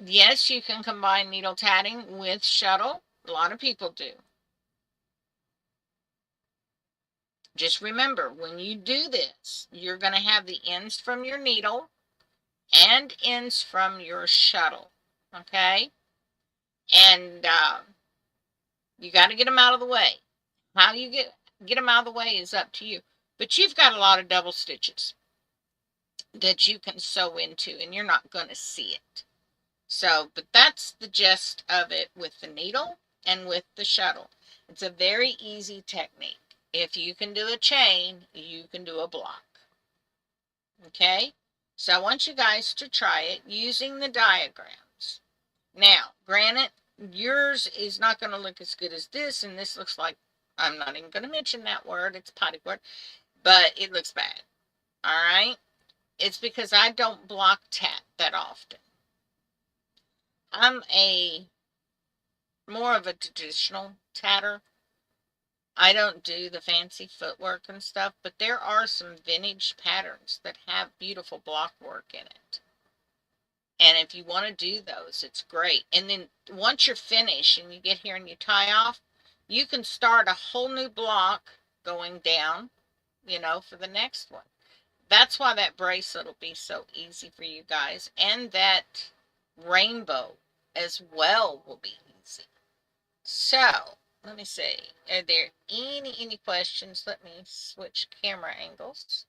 Yes, you can combine needle tatting with shuttle. A lot of people do. Just remember, when you do this, you're going to have the ends from your needle and ends from your shuttle, okay? And you got to get them out of the way. How you get them out of the way is up to you. But you've got a lot of double stitches that you can sew into, and you're not going to see it. So, but that's the gist of it with the needle and with the shuttle. It's a very easy technique. If you can do a chain, you can do a block. Okay? So I want you guys to try it using the diagrams. Now, granted, yours is not going to look as good as this, and this looks like, I'm not even going to mention that word, it's a potty word, but it looks bad. All right? It's because I don't block tat that often. I'm a more of a traditional tatter. I don't do the fancy footwork and stuff, but there are some vintage patterns that have beautiful block work in it. And if you want to do those, it's great. And then once you're finished and you get here and you tie off, you can start a whole new block going down, for the next one. That's why that bracelet will be so easy for you guys. And that rainbow as well will be easy. So, let me see. Are there any questions? Let me switch camera angles.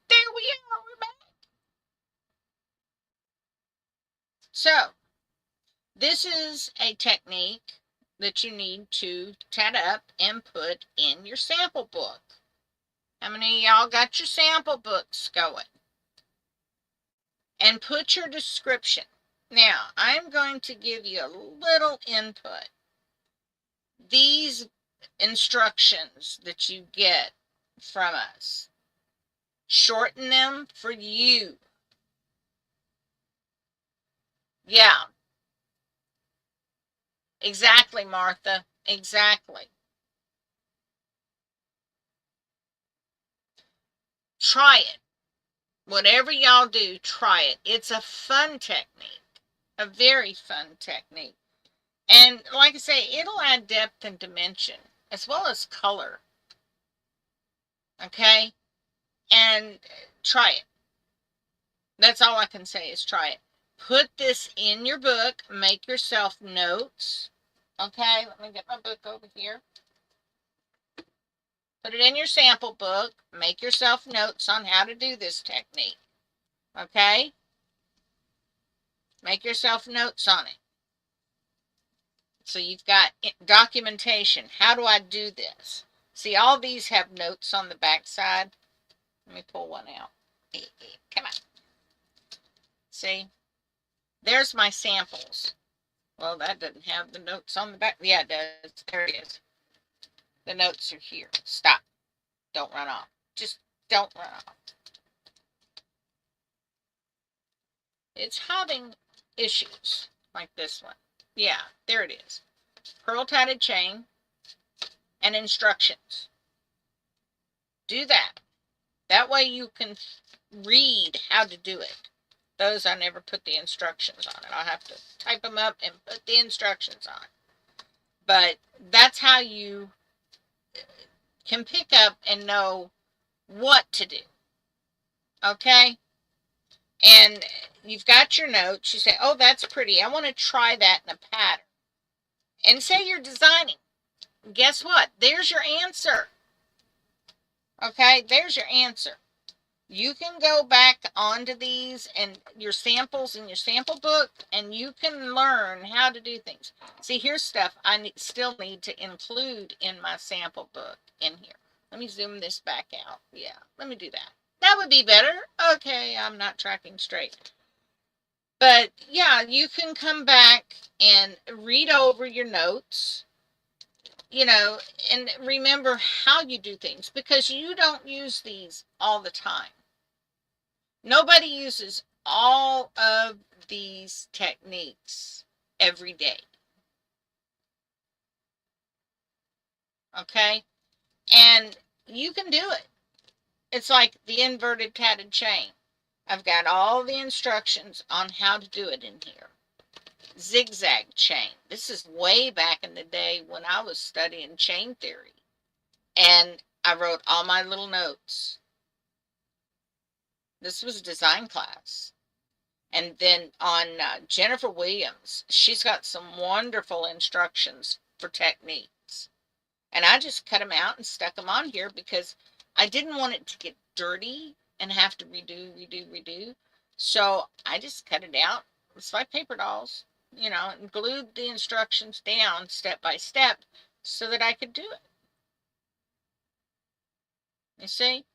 There we are. We're back. So, this is a technique that you need to tat up and put in your sample book. How many of y'all got your sample books going? And put your description. Now, I'm going to give you a little input. These instructions that you get from us, shorten them for you. Yeah, exactly, Martha. Exactly. Try it. Whatever y'all do, try it. It's a fun technique. A very fun technique. And like I say, it'll add depth and dimension as well as color. Okay? And try it. That's all I can say is try it. Put this in your book. Make yourself notes. Okay? Let me get my book over here. Put it in your sample book. Make yourself notes on how to do this technique. Okay? Make yourself notes on it. So you've got documentation. How do I do this? See, all these have notes on the back side. Let me pull one out. Come on. See? There's my samples. Well, that doesn't have the notes on the back. Yeah, it does. There it is. The notes are here. Stop. Don't run off. Just don't run off. It's having issues like this one. Yeah, there it is. Pearl tatted chain and instructions. Do that. That way you can read how to do it. Those I never put the instructions on it. I'll have to type them up and put the instructions on. But that's how you can pick up and know what to do. Okay? And you've got your notes. You say, oh, that's pretty. I want to try that in a pattern. And say you're designing. Guess what? There's your answer. Okay? There's your answer. You can go back onto these and your samples in your sample book, and you can learn how to do things. See, here's stuff I still need to include in my sample book in here. Let me zoom this back out. Yeah, let me do that. That would be better. Okay, I'm not tracking straight. But yeah, you can come back and read over your notes, and remember how you do things, because you don't use these all the time. Nobody uses all of these techniques every day. Okay? And you can do it. It's like the inverted tatted chain. I've got all the instructions on how to do it in here. Zigzag chain. This is way back in the day when I was studying chain theory. And I wrote all my little notes. This was design class. And then on Jennifer Williams, she's got some wonderful instructions for techniques. And I just cut them out and stuck them on here because I didn't want it to get dirty and have to redo. So I just cut it out. It's like paper dolls, and glued the instructions down step by step so that I could do it. You see?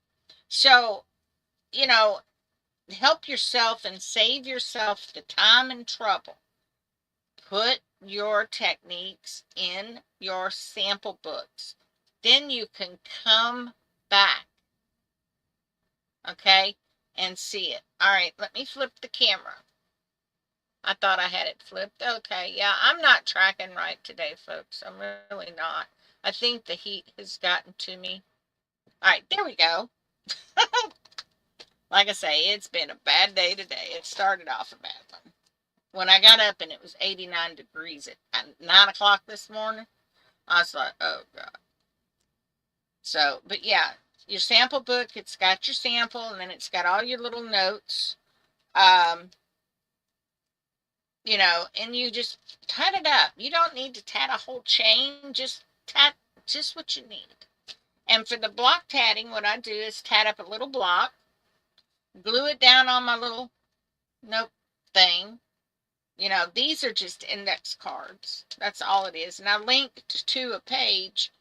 So, help yourself and save yourself the time and trouble. Put your techniques in your sample books. Then you can come back, okay, and see it. All right, let me flip the camera. I thought I had it flipped. Okay, yeah, I'm not tracking right today, folks. I'm really not. I think the heat has gotten to me. All right, there we go. Like I say, it's been a bad day today. It started off a bad one. When I got up and it was 89 degrees at 9 o'clock this morning, I was like, oh, God. So, but yeah, your sample book, it's got your sample, and then it's got all your little notes. You know, and you just tat it up. You don't need to tat a whole chain, just tat just what you need. And for the block tatting, what I do is tat up a little block, glue it down on my little note thing. You know, these are just index cards. That's all it is. And I linked to a page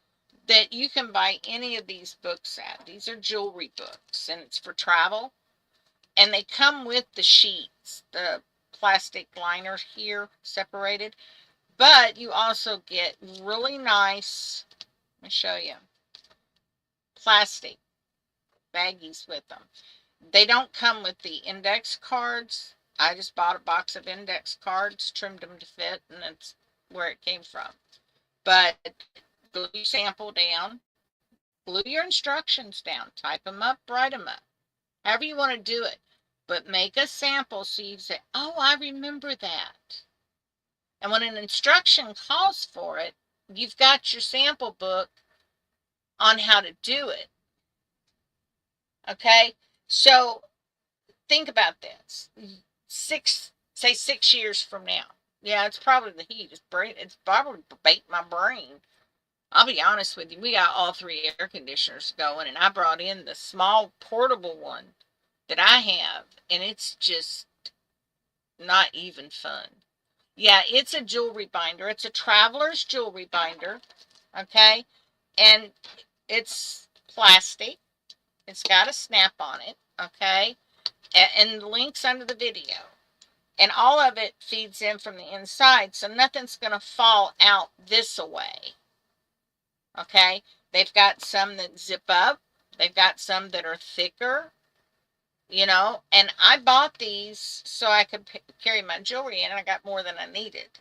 that you can buy any of these books at. These are jewelry books, and it's for travel. And they come with the sheets, the plastic liner here separated. But you also get really nice, let me show you, plastic baggies with them. They don't come with the index cards. I just bought a box of index cards, trimmed them to fit, and that's where it came from. But glue your sample down, glue your instructions down, type them up, write them up, however you want to do it. But make a sample so you say, oh, I remember that. And when an instruction calls for it, you've got your sample book on how to do it. Okay? So think about this. Say 6 years from now. Yeah, it's probably the heat. It's probably baked my brain. I'll be honest with you. We got all 3 air conditioners going, and I brought in the small portable one that I have, and it's just not even fun. Yeah, it's a jewelry binder. It's a traveler's jewelry binder. Okay? And it's plastic. It's got a snap on it. Okay? And the link's under the video. And all of it feeds in from the inside, so nothing's going to fall out this way. Okay? They've got some that zip up. They've got some that are thicker. You know, and I bought these so I could carry my jewelry in, and I got more than I needed.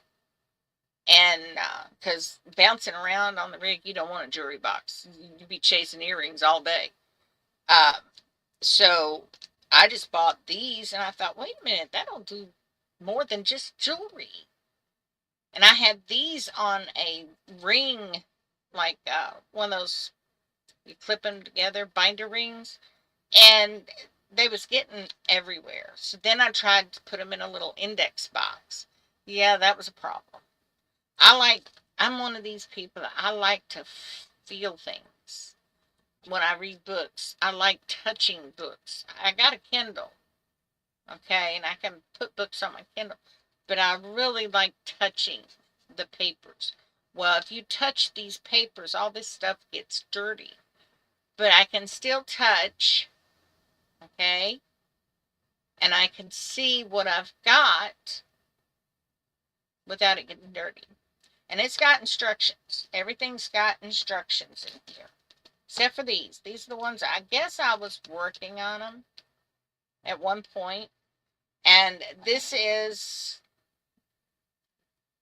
And because bouncing around on the rig, you don't want a jewelry box. You'd be chasing earrings all day. So I just bought these, and I thought, wait a minute, that'll do more than just jewelry. And I had these on a ring, like one of those, you clip them together, binder rings. And they was getting everywhere. So then I tried to put them in a little index box. Yeah, that was a problem. I'm one of these people that I like to feel things. When I read books, I like touching books. I got a Kindle, okay, and I can put books on my Kindle, but I really like touching the papers. Well, if you touch these papers, all this stuff gets dirty, but I can still touch, okay, and I can see what I've got without it getting dirty. And it's got instructions. Everything's got instructions in here. Except for these. These are the ones, I guess I was working on them at one point. And this is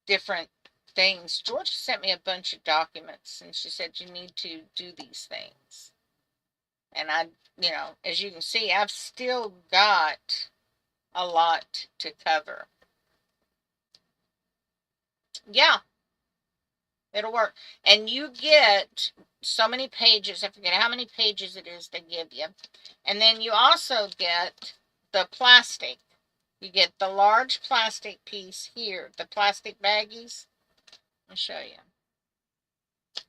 different things. Georgia sent me a bunch of documents, and she said you need to do these things. And I, you know, as you can see, I've still got a lot to cover. Yeah, it'll work. And you get so many pages. I forget how many pages it is they give you. And then you also get the plastic. You get the large plastic piece here, the plastic baggies. I'll show you.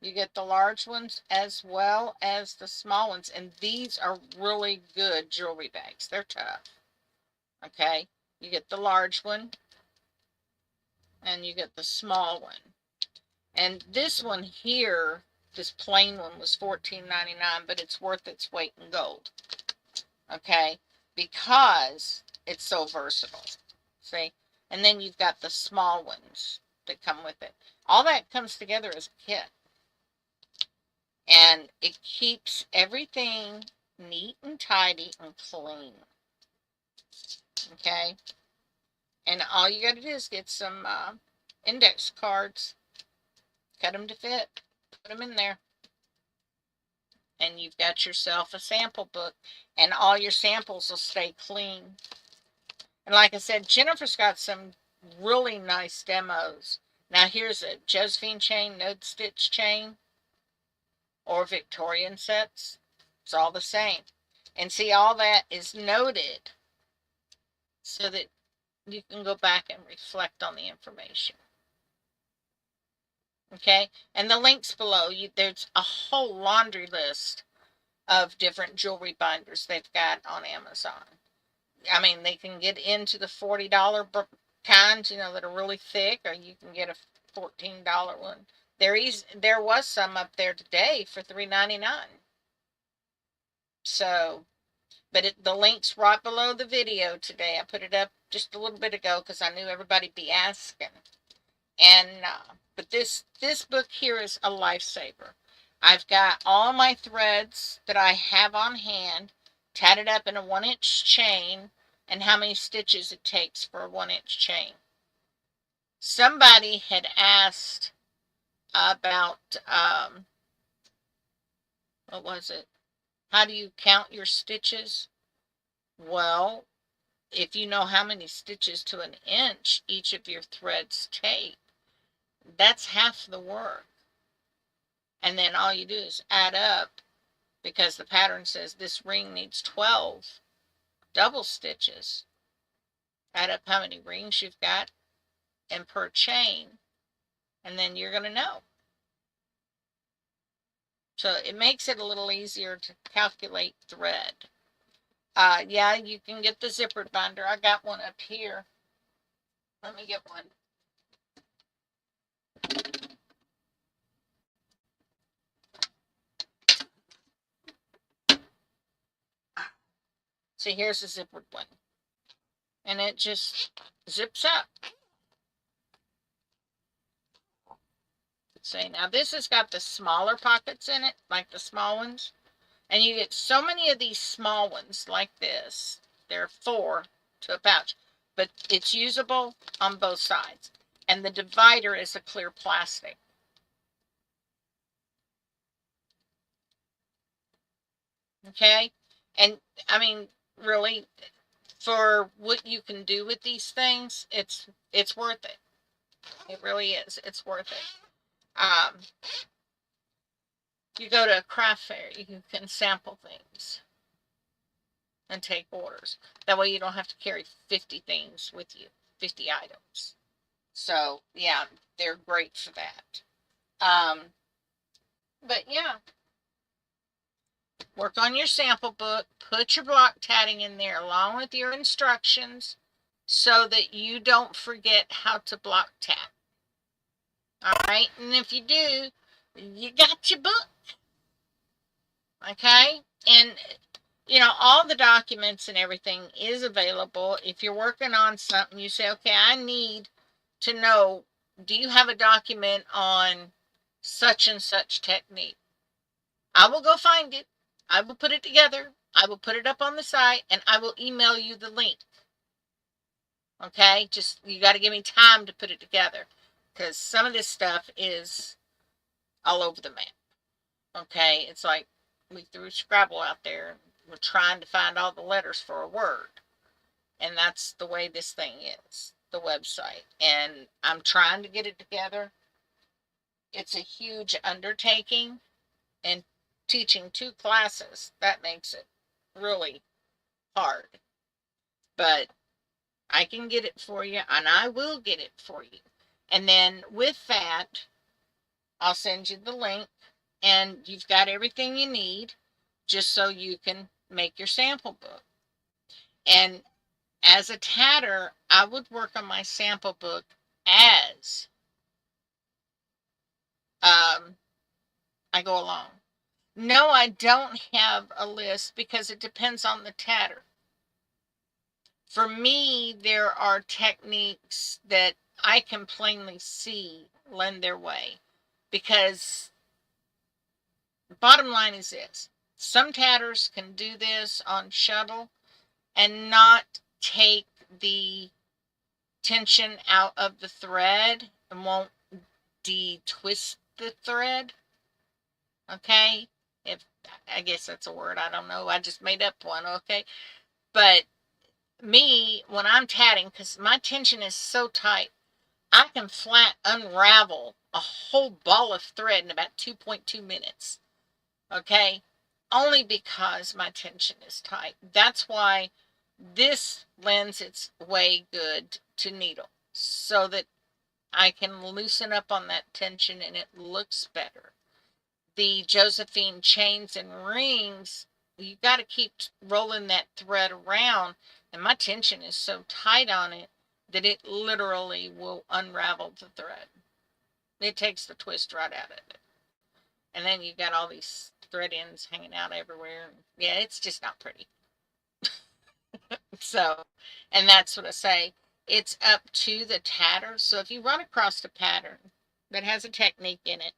You get the large ones as well as the small ones. And these are really good jewelry bags. They're tough. Okay. You get the large one. And you get the small one. And this one here, this plain one, was $14.99, but it's worth its weight in gold. Okay? Because it's so versatile. See? And then you've got the small ones that come with it. All that comes together as a kit. And it keeps everything neat and tidy and clean. Okay. And all you got to do is get some index cards, cut them to fit, put them in there, and you've got yourself a sample book, and all your samples will stay clean. And like I said, Jennifer's got some really nice demos. Now here's a Josephine chain, node stitch chain, or Victorian sets. It's all the same. And see, all that is noted so that you can go back and reflect on the information. Okay, and the links below, there's a whole laundry list of different jewelry binders they've got on Amazon. I mean, they can get into the $40 kinds, you know, that are really thick, or you can get a $14 one. There was some up there today for $3.99. So, but the link's right below the video today. I put it up just a little bit ago because I knew everybody'd be asking. And but this book here is a lifesaver. I've got all my threads that I have on hand tatted up in a 1-inch chain, and how many stitches it takes for a 1-inch chain. Somebody had asked about what was it? How do you count your stitches? Well, if you know how many stitches to an inch each of your threads take, that's half the work. And then all you do is add up, because the pattern says this ring needs 12 double stitches. Add up how many rings you've got and per chain, and then you're going to know. So it makes it a little easier to calculate thread. Yeah, you can get the zippered binder. I got one up here. Let me get one. See, here's a zippered one. And it just zips up. See, now this has got the smaller pockets in it, like the small ones. And you get so many of these small ones like this. There are 4 to a pouch. But it's usable on both sides. And the divider is a clear plastic. Okay? And, I mean, really, for what you can do with these things, it's worth it. It really is. It's worth it. You go to a craft fair, you can sample things and take orders. That way you don't have to carry 50 things with you, 50 items. So, yeah, they're great for that. But, yeah. Work on your sample book. Put your block tatting in there along with your instructions so that you don't forget how to block tat. Alright? And if you do, you got your book. Okay? And, you know, all the documents and everything is available. If you're working on something, you say, okay, I need to know, do you have a document on such and such technique? I will go find it. I will put it together. I will put it up on the site, and I will email you the link. Okay? Just, you got to give me time to put it together, because some of this stuff is all over the map. Okay? It's like we threw Scrabble out there, and we're trying to find all the letters for a word. And that's the way this thing is, the website. And I'm trying to get it together. It's a huge undertaking, and teaching 2 classes, that makes it really hard. But I can get it for you, and I will get it for you. And then with that, I'll send you the link, and you've got everything you need just so you can make your sample book. And as a tatter, I would work on my sample book as I go along. No, I don't have a list because it depends on the tatter. For me, there are techniques that I can plainly see lend their way, because the bottom line is this. Some tatters can do this on Shuttle and not take the tension out of the thread and won't de-twist the thread. Okay? If I guess that's a word, I don't know. I just made up one, okay? But me, when I'm tatting, because my tension is so tight, I can flat unravel a whole ball of thread in about 2.2 minutes. Okay? Only because my tension is tight. That's why this lends its way good to needle, so that I can loosen up on that tension and it looks better. The Josephine chains and rings, you got to keep rolling that thread around, and my tension is so tight on it that it literally will unravel the thread. It takes the twist right out of it. And then you got all these thread ends hanging out everywhere. Yeah, it's just not pretty. So, and that's what I say. It's up to the tatter. So if you run across a pattern that has a technique in it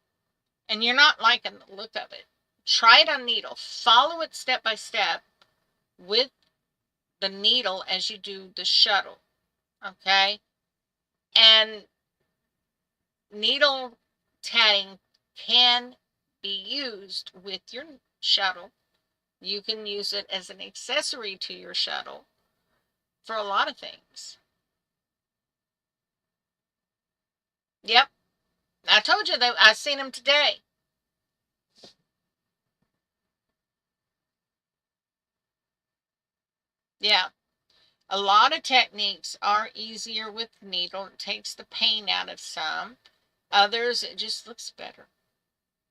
and you're not liking the look of it, try it on needle. Follow it step by step with the needle as you do the shuttle. Okay? And needle tatting can be used with your shuttle. You can use it as an accessory to your shuttle for a lot of things. Yep, I told you that I seen them today. Yeah, a lot of techniques are easier with needle. It takes the pain out of some. Others, it just looks better.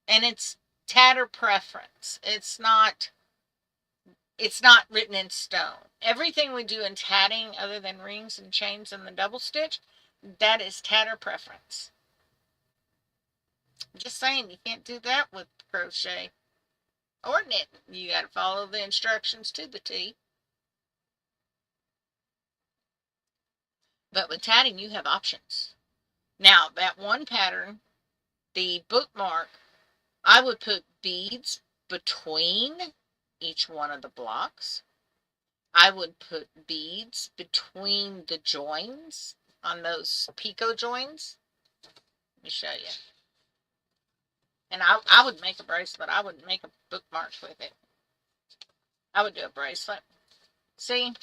And it's tatter preference. It's not written in stone. Everything we do in tatting, other than rings and chains and the double stitch, that is tatter preference. Just saying, you can't do that with crochet or knitting. You got to follow the instructions to the T. But with tatting, you have options. Now, that one pattern, the bookmark, I would put beads between each one of the blocks. I would put beads between the joins on those picot joins. Let me show you. And I would make a bracelet. I would make a bookmark with it. I would do a bracelet. See,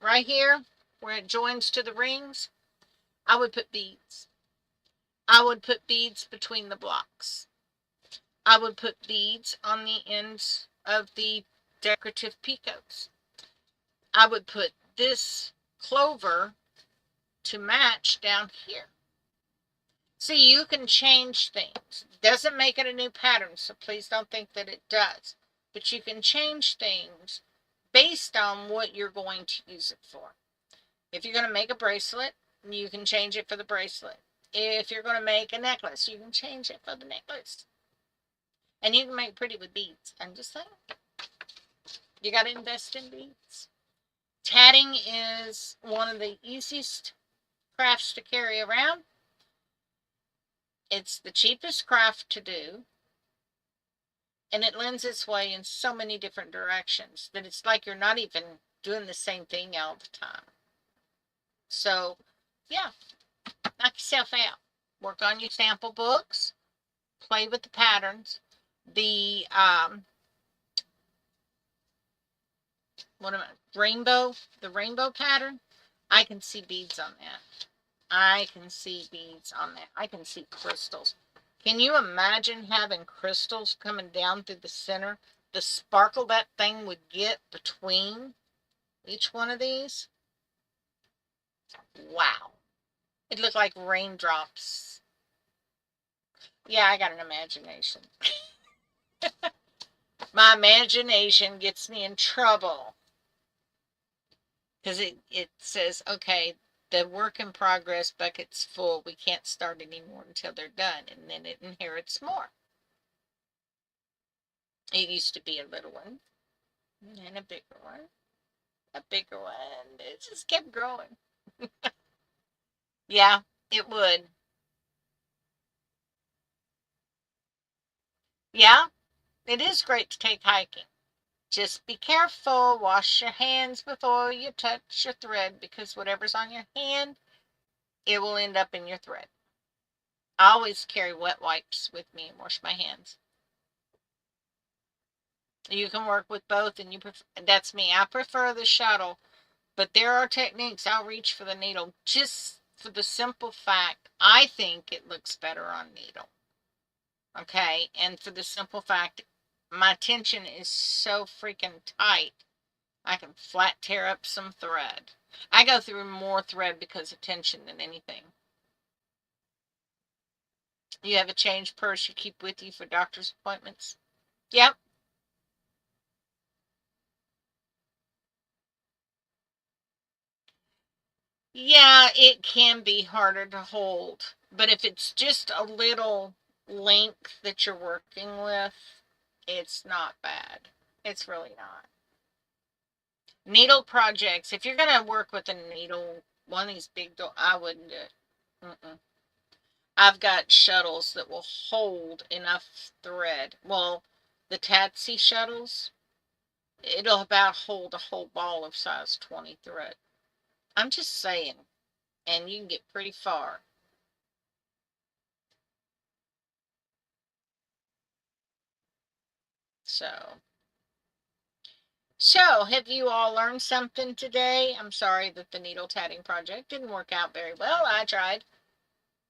right here, where it joins to the rings, I would put beads. I would put beads between the blocks. I would put beads on the ends of the decorative picots. I would put this clover to match down here. See, you can change things. Doesn't make it a new pattern, so please don't think that it does. But you can change things based on what you're going to use it for. If you're going to make a bracelet, you can change it for the bracelet. If you're going to make a necklace, you can change it for the necklace. And you can make pretty with beads. I'm just saying. You got to invest in beads. Tatting is one of the easiest crafts to carry around. It's the cheapest craft to do. And it lends its way in so many different directions that it's like you're not even doing the same thing all the time. So, yeah, knock yourself out. Work on your sample books. Play with the patterns. The the rainbow pattern, I can see beads on that. I can see beads on that. I can see crystals. Can you imagine having crystals coming down through the center? The sparkle that thing would get between each one of these? Wow. It looked like raindrops. Yeah, I got an imagination. My imagination gets me in trouble. Because it says, okay, the work in progress bucket's full. We can't start anymore until they're done. And then it inherits more. It used to be a little one. And a bigger one. A bigger one. It just kept growing. Yeah, it would. Yeah, it is great to take hiking. Just be careful. Wash your hands before you touch your thread, because whatever's on your hand, it will end up in your thread. I always carry wet wipes with me and wash my hands. You can work with both, and that's me. I prefer the shuttle, but there are techniques. I'll reach for the needle just for the simple fact I think it looks better on needle. Okay, and for the simple fact my tension is so freaking tight, I can flat tear up some thread. I go through more thread because of tension than anything. You have a change purse you keep with you for doctor's appointments? Yep. Yeah, it can be harder to hold. But if it's just a little length that you're working with, it's not bad. It's really not. Needle projects. If you're going to work with a needle, one of these big, I wouldn't do it. Mm-mm. I've got shuttles that will hold enough thread. Well, the Tatsy shuttles, it'll about hold a whole ball of size 20 thread. I'm just saying. And you can get pretty far. So, have you all learned something today? I'm sorry that the needle tatting project didn't work out very well. I tried.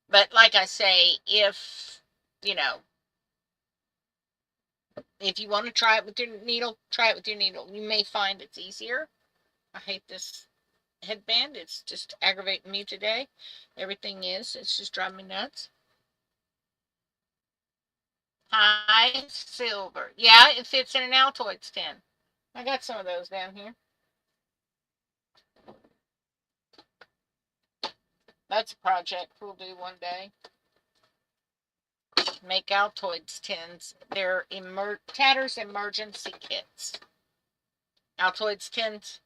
But like I say, you know, if you want to try it with your needle, try it with your needle. You may find it's easier. I hate this headband. It's just aggravating me today. Everything is. It's just driving me nuts. High silver. Yeah, it fits in an Altoids tin. I got some of those down here. That's a project we'll do one day. Make Altoids tins. They're Tatters emergency kits. Altoids tins.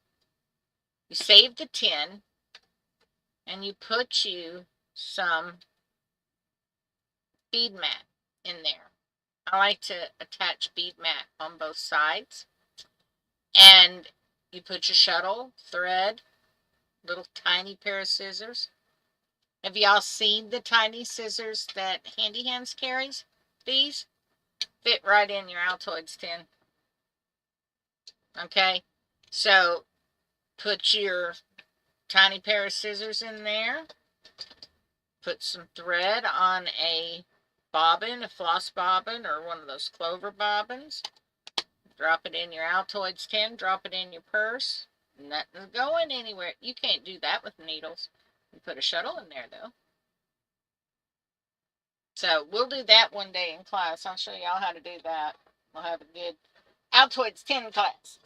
You save the tin and you put some bead mat in there. I like to attach bead mat on both sides. And you put your shuttle, thread, little tiny pair of scissors. Have y'all seen the tiny scissors that Handy Hands carries? These fit right in your Altoids tin. Okay, so put your tiny pair of scissors in there. Put some thread on a bobbin, a floss bobbin, or one of those clover bobbins. Drop it in your Altoids tin. Drop it in your purse. Nothing's going anywhere. You can't do that with needles. You put a shuttle in there, though. So we'll do that one day in class. I'll show y'all how to do that. We'll have a good Altoids tin class.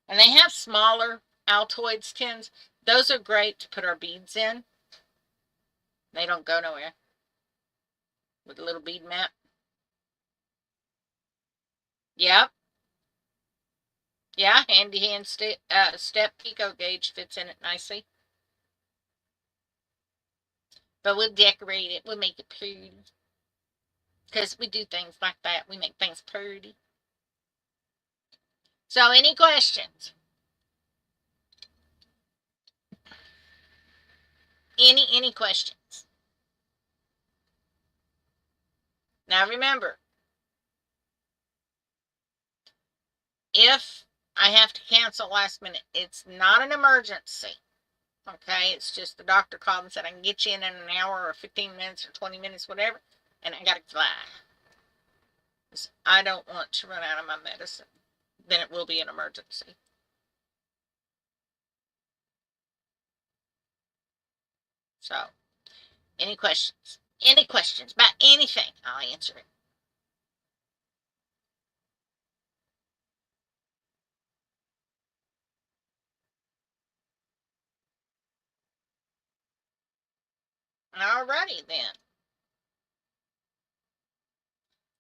And they have smaller Altoids tins. Those are great to put our beads in. They don't go nowhere. With a little bead mat. Yep. Yeah, Handy Hand step picot gauge fits in it nicely. But we'll decorate it. We'll make it pretty. Because we do things like that. We make things pretty. So, any questions? Any questions? Now remember, if I have to cancel last minute, it's not an emergency. Okay, it's just the doctor called and said I can get you in an hour or 15 minutes or 20 minutes, whatever, and I gotta fly. I don't want to run out of my medicine. Then it will be an emergency. So, any questions? Any questions about anything? I'll answer it. Alrighty then.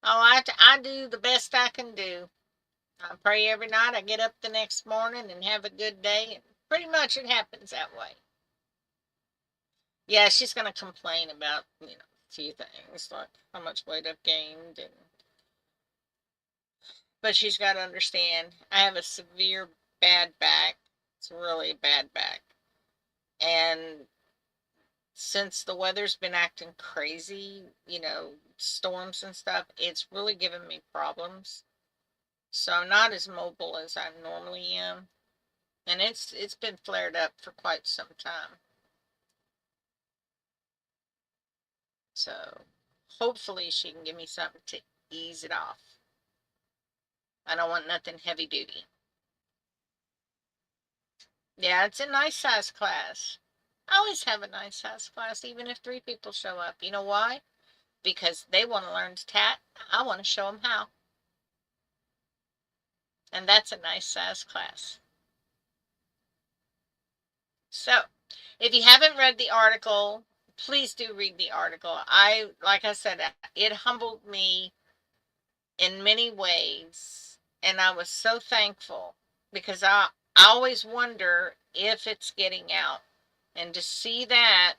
Oh, I do the best I can do. I pray every night. I get up the next morning and have a good day. And pretty much it happens that way. Yeah, she's going to complain about, a few things like how much weight I've gained and But she's got to understand, I have a severe bad back. It's really a bad back. And since the weather's been acting crazy, storms and stuff, it's really given me problems. So I'm not as mobile as I normally am. And it's been flared up for quite some time. So hopefully she can give me something to ease it off. I don't want nothing heavy duty. Yeah, it's a nice size class. I always have a nice size class, even if 3 people show up. You know why? Because they want to learn to tat. I want to show them how. And that's a nice size class. So, if you haven't read the article, please do read the article. Like I said, it humbled me in many ways, and I was so thankful because I always wonder if it's getting out. And to see that,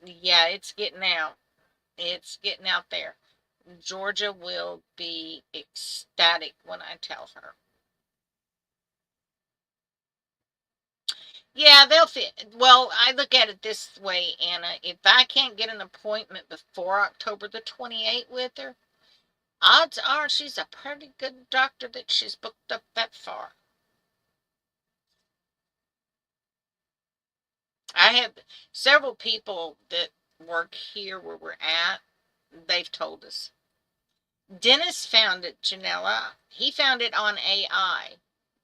yeah, it's getting out. It's getting out there. Georgia will be ecstatic when I tell her. Yeah, they'll fit. Well, I look at it this way, Anna. If I can't get an appointment before October the 28th with her, odds are she's a pretty good doctor that she's booked up that far. I have several people that work here where we're at. They've told us. Dennis found it, Janella. He found it on AI.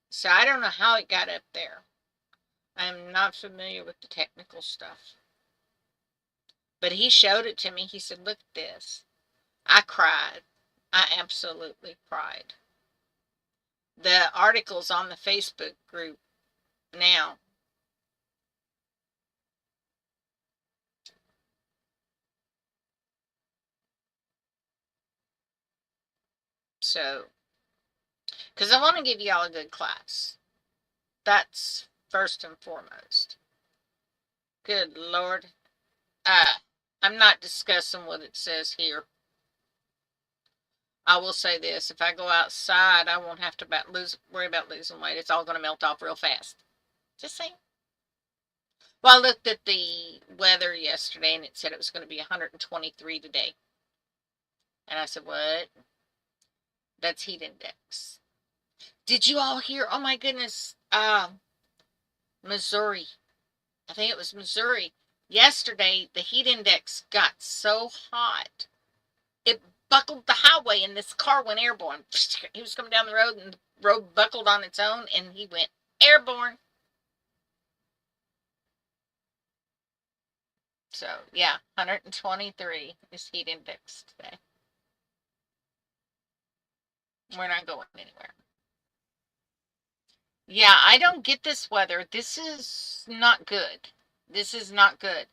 So I don't know how it got up there. I'm not familiar with the technical stuff. But he showed it to me. He said, look at this. I cried. I absolutely cried. The article's on the Facebook group now. So, because I want to give y'all a good class. That's first and foremost. Good Lord. I'm not discussing what it says here. I will say this. If I go outside, I won't have to worry about losing weight. It's all going to melt off real fast. Just saying. Well, I looked at the weather yesterday and it said it was going to be 123 today. And I said, what? That's heat index. Did you all hear? Oh my goodness. Missouri. I think it was Missouri. Yesterday, the heat index got so hot, it buckled the highway and this car went airborne. He was coming down the road and the road buckled on its own and he went airborne. So, yeah, 123 is heat index today. We're not going anywhere. Yeah, I don't get this weather. This is not good. This is not good.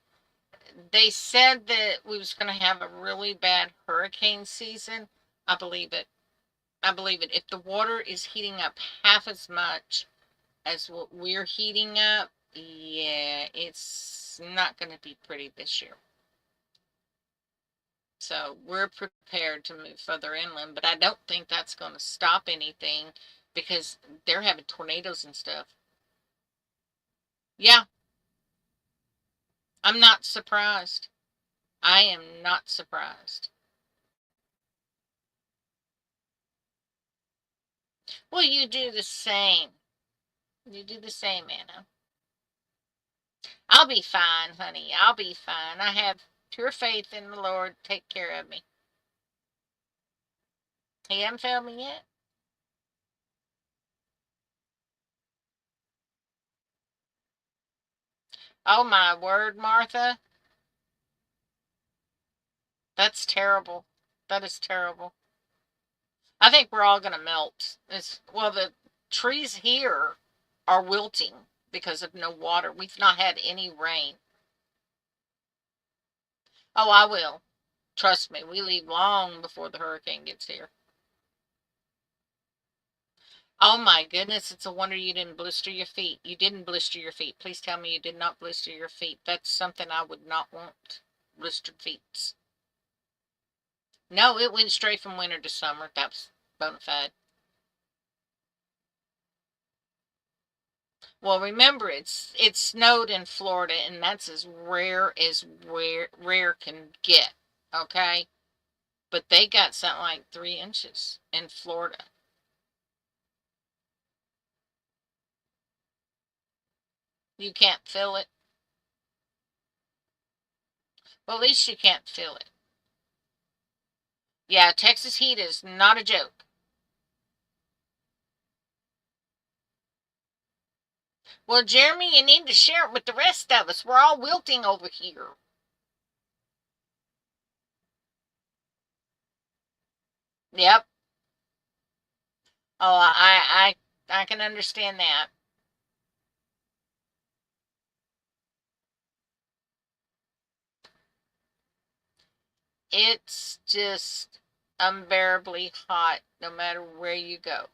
They said that we was going to have a really bad hurricane season. I believe it. I believe it. If the water is heating up half as much as what we're heating up, yeah, it's not going to be pretty this year. So we're prepared to move further inland, but I don't think that's going to stop anything because they're having tornadoes and stuff. Yeah, I'm not surprised. I am not surprised. Well, you do the same. You do the same, Anna. I'll be fine, honey. I'll be fine. I have pure faith in the Lord. Take care of me. He hasn't failed me yet. Oh my word, Martha. That's terrible. That is terrible. I think we're all gonna melt. Well, the trees here are wilting because of no water. We've not had any rain. Oh, I will. Trust me, we leave long before the hurricane gets here. Oh my goodness, it's a wonder you didn't blister your feet. You didn't blister your feet. Please tell me you did not blister your feet. That's something I would not want. Blistered feet. No, it went straight from winter to summer. That's bona fide. Well, remember, it's snowed in Florida, and that's as rare can get. Okay, but they got something like 3 inches in Florida. You can't feel it. Well, at least you can't feel it. Yeah, Texas heat is not a joke. Well, Jeremy, you need to share it with the rest of us. We're all wilting over here. Yep. Oh, I can understand that. It's just unbearably hot no matter where you go.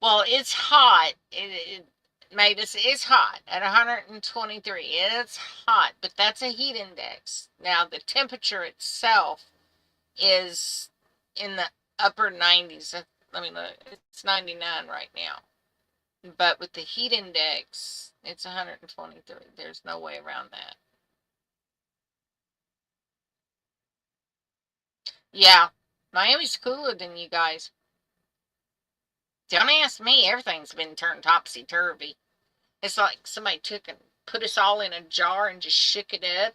Well, it's hot. Mavis, it's hot at 123. It's hot, but that's a heat index. Now, the temperature itself is in the upper 90s. Let me look. It's 99 right now. But with the heat index, it's 123. There's no way around that. Yeah, Miami's cooler than you guys. Don't ask me. Everything's been turned topsy-turvy. It's like somebody took and put us all in a jar and just shook it up,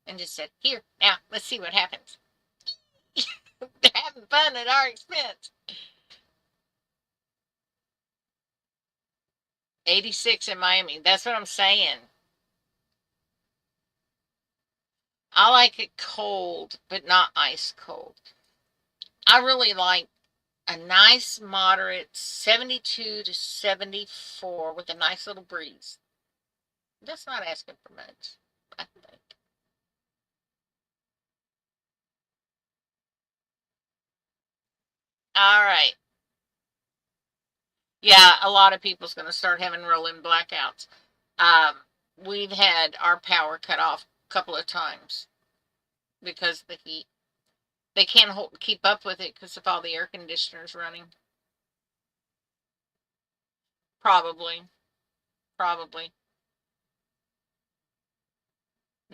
and just said, here, now, let's see what happens. They're having fun at our expense. 86 in Miami. That's what I'm saying. I like it cold, but not ice cold. I really like a nice moderate 72 to 74 with a nice little breeze. That's not asking for much, I think. All right. Yeah, a lot of people's going to start having rolling blackouts. Um, we've had our power cut off a couple of times because of the heat. They can't keep up with it because of all the air conditioners running. Probably, probably.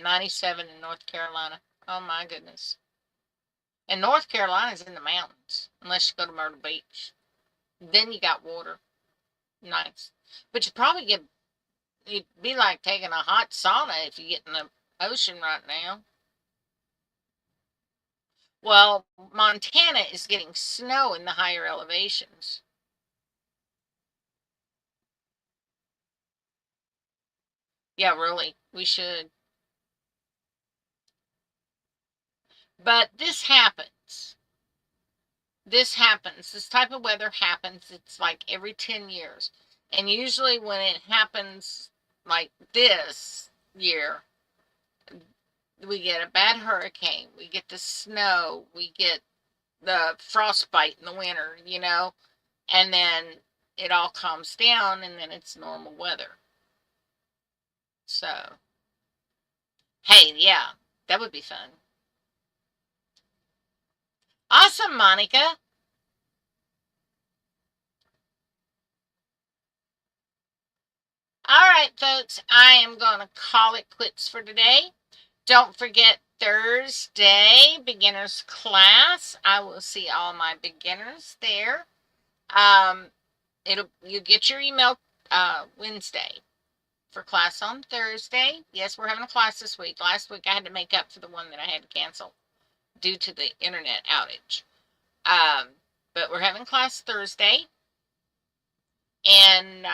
97 in North Carolina. Oh my goodness. And North Carolina's in the mountains, unless you go to Myrtle Beach. Then you got water. Nice. But you probably it'd be like taking a hot sauna if you get in the ocean right now. Well, Montana is getting snow in the higher elevations. Yeah, really, we should. But this happens. This happens. This type of weather happens. It's like every 10 years. And usually when it happens like this year, we get a bad hurricane, we get the snow, we get the frostbite in the winter, and then it all calms down and then it's normal weather. So, hey, yeah, that would be fun. Awesome, Monica. All right, folks, I am going to call it quits for today. Don't forget Thursday, beginners class. I will see all my beginners there. Um, you get your email Wednesday for class on Thursday. Yes, we're having a class this week. Last week I had to make up for the one that I had to cancel due to the internet outage. But we're having class Thursday, and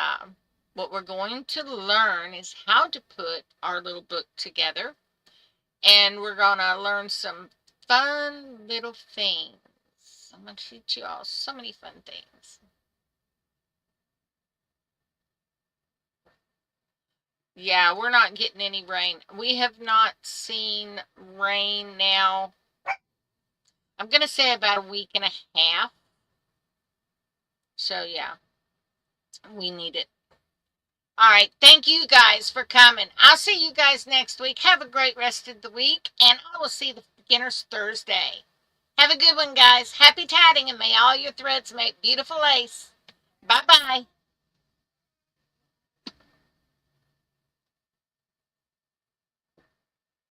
what we're going to learn is how to put our little book together, and we're going to learn some fun little things. I'm going to teach you all so many fun things. Yeah, we're not getting any rain. We have not seen rain now. I'm going to say about a week and a half. So, yeah, we need it. All right. Thank you guys for coming. I'll see you guys next week. Have a great rest of the week, and I will see the beginners Thursday. Have a good one, guys. Happy tatting, and may all your threads make beautiful lace. Bye bye.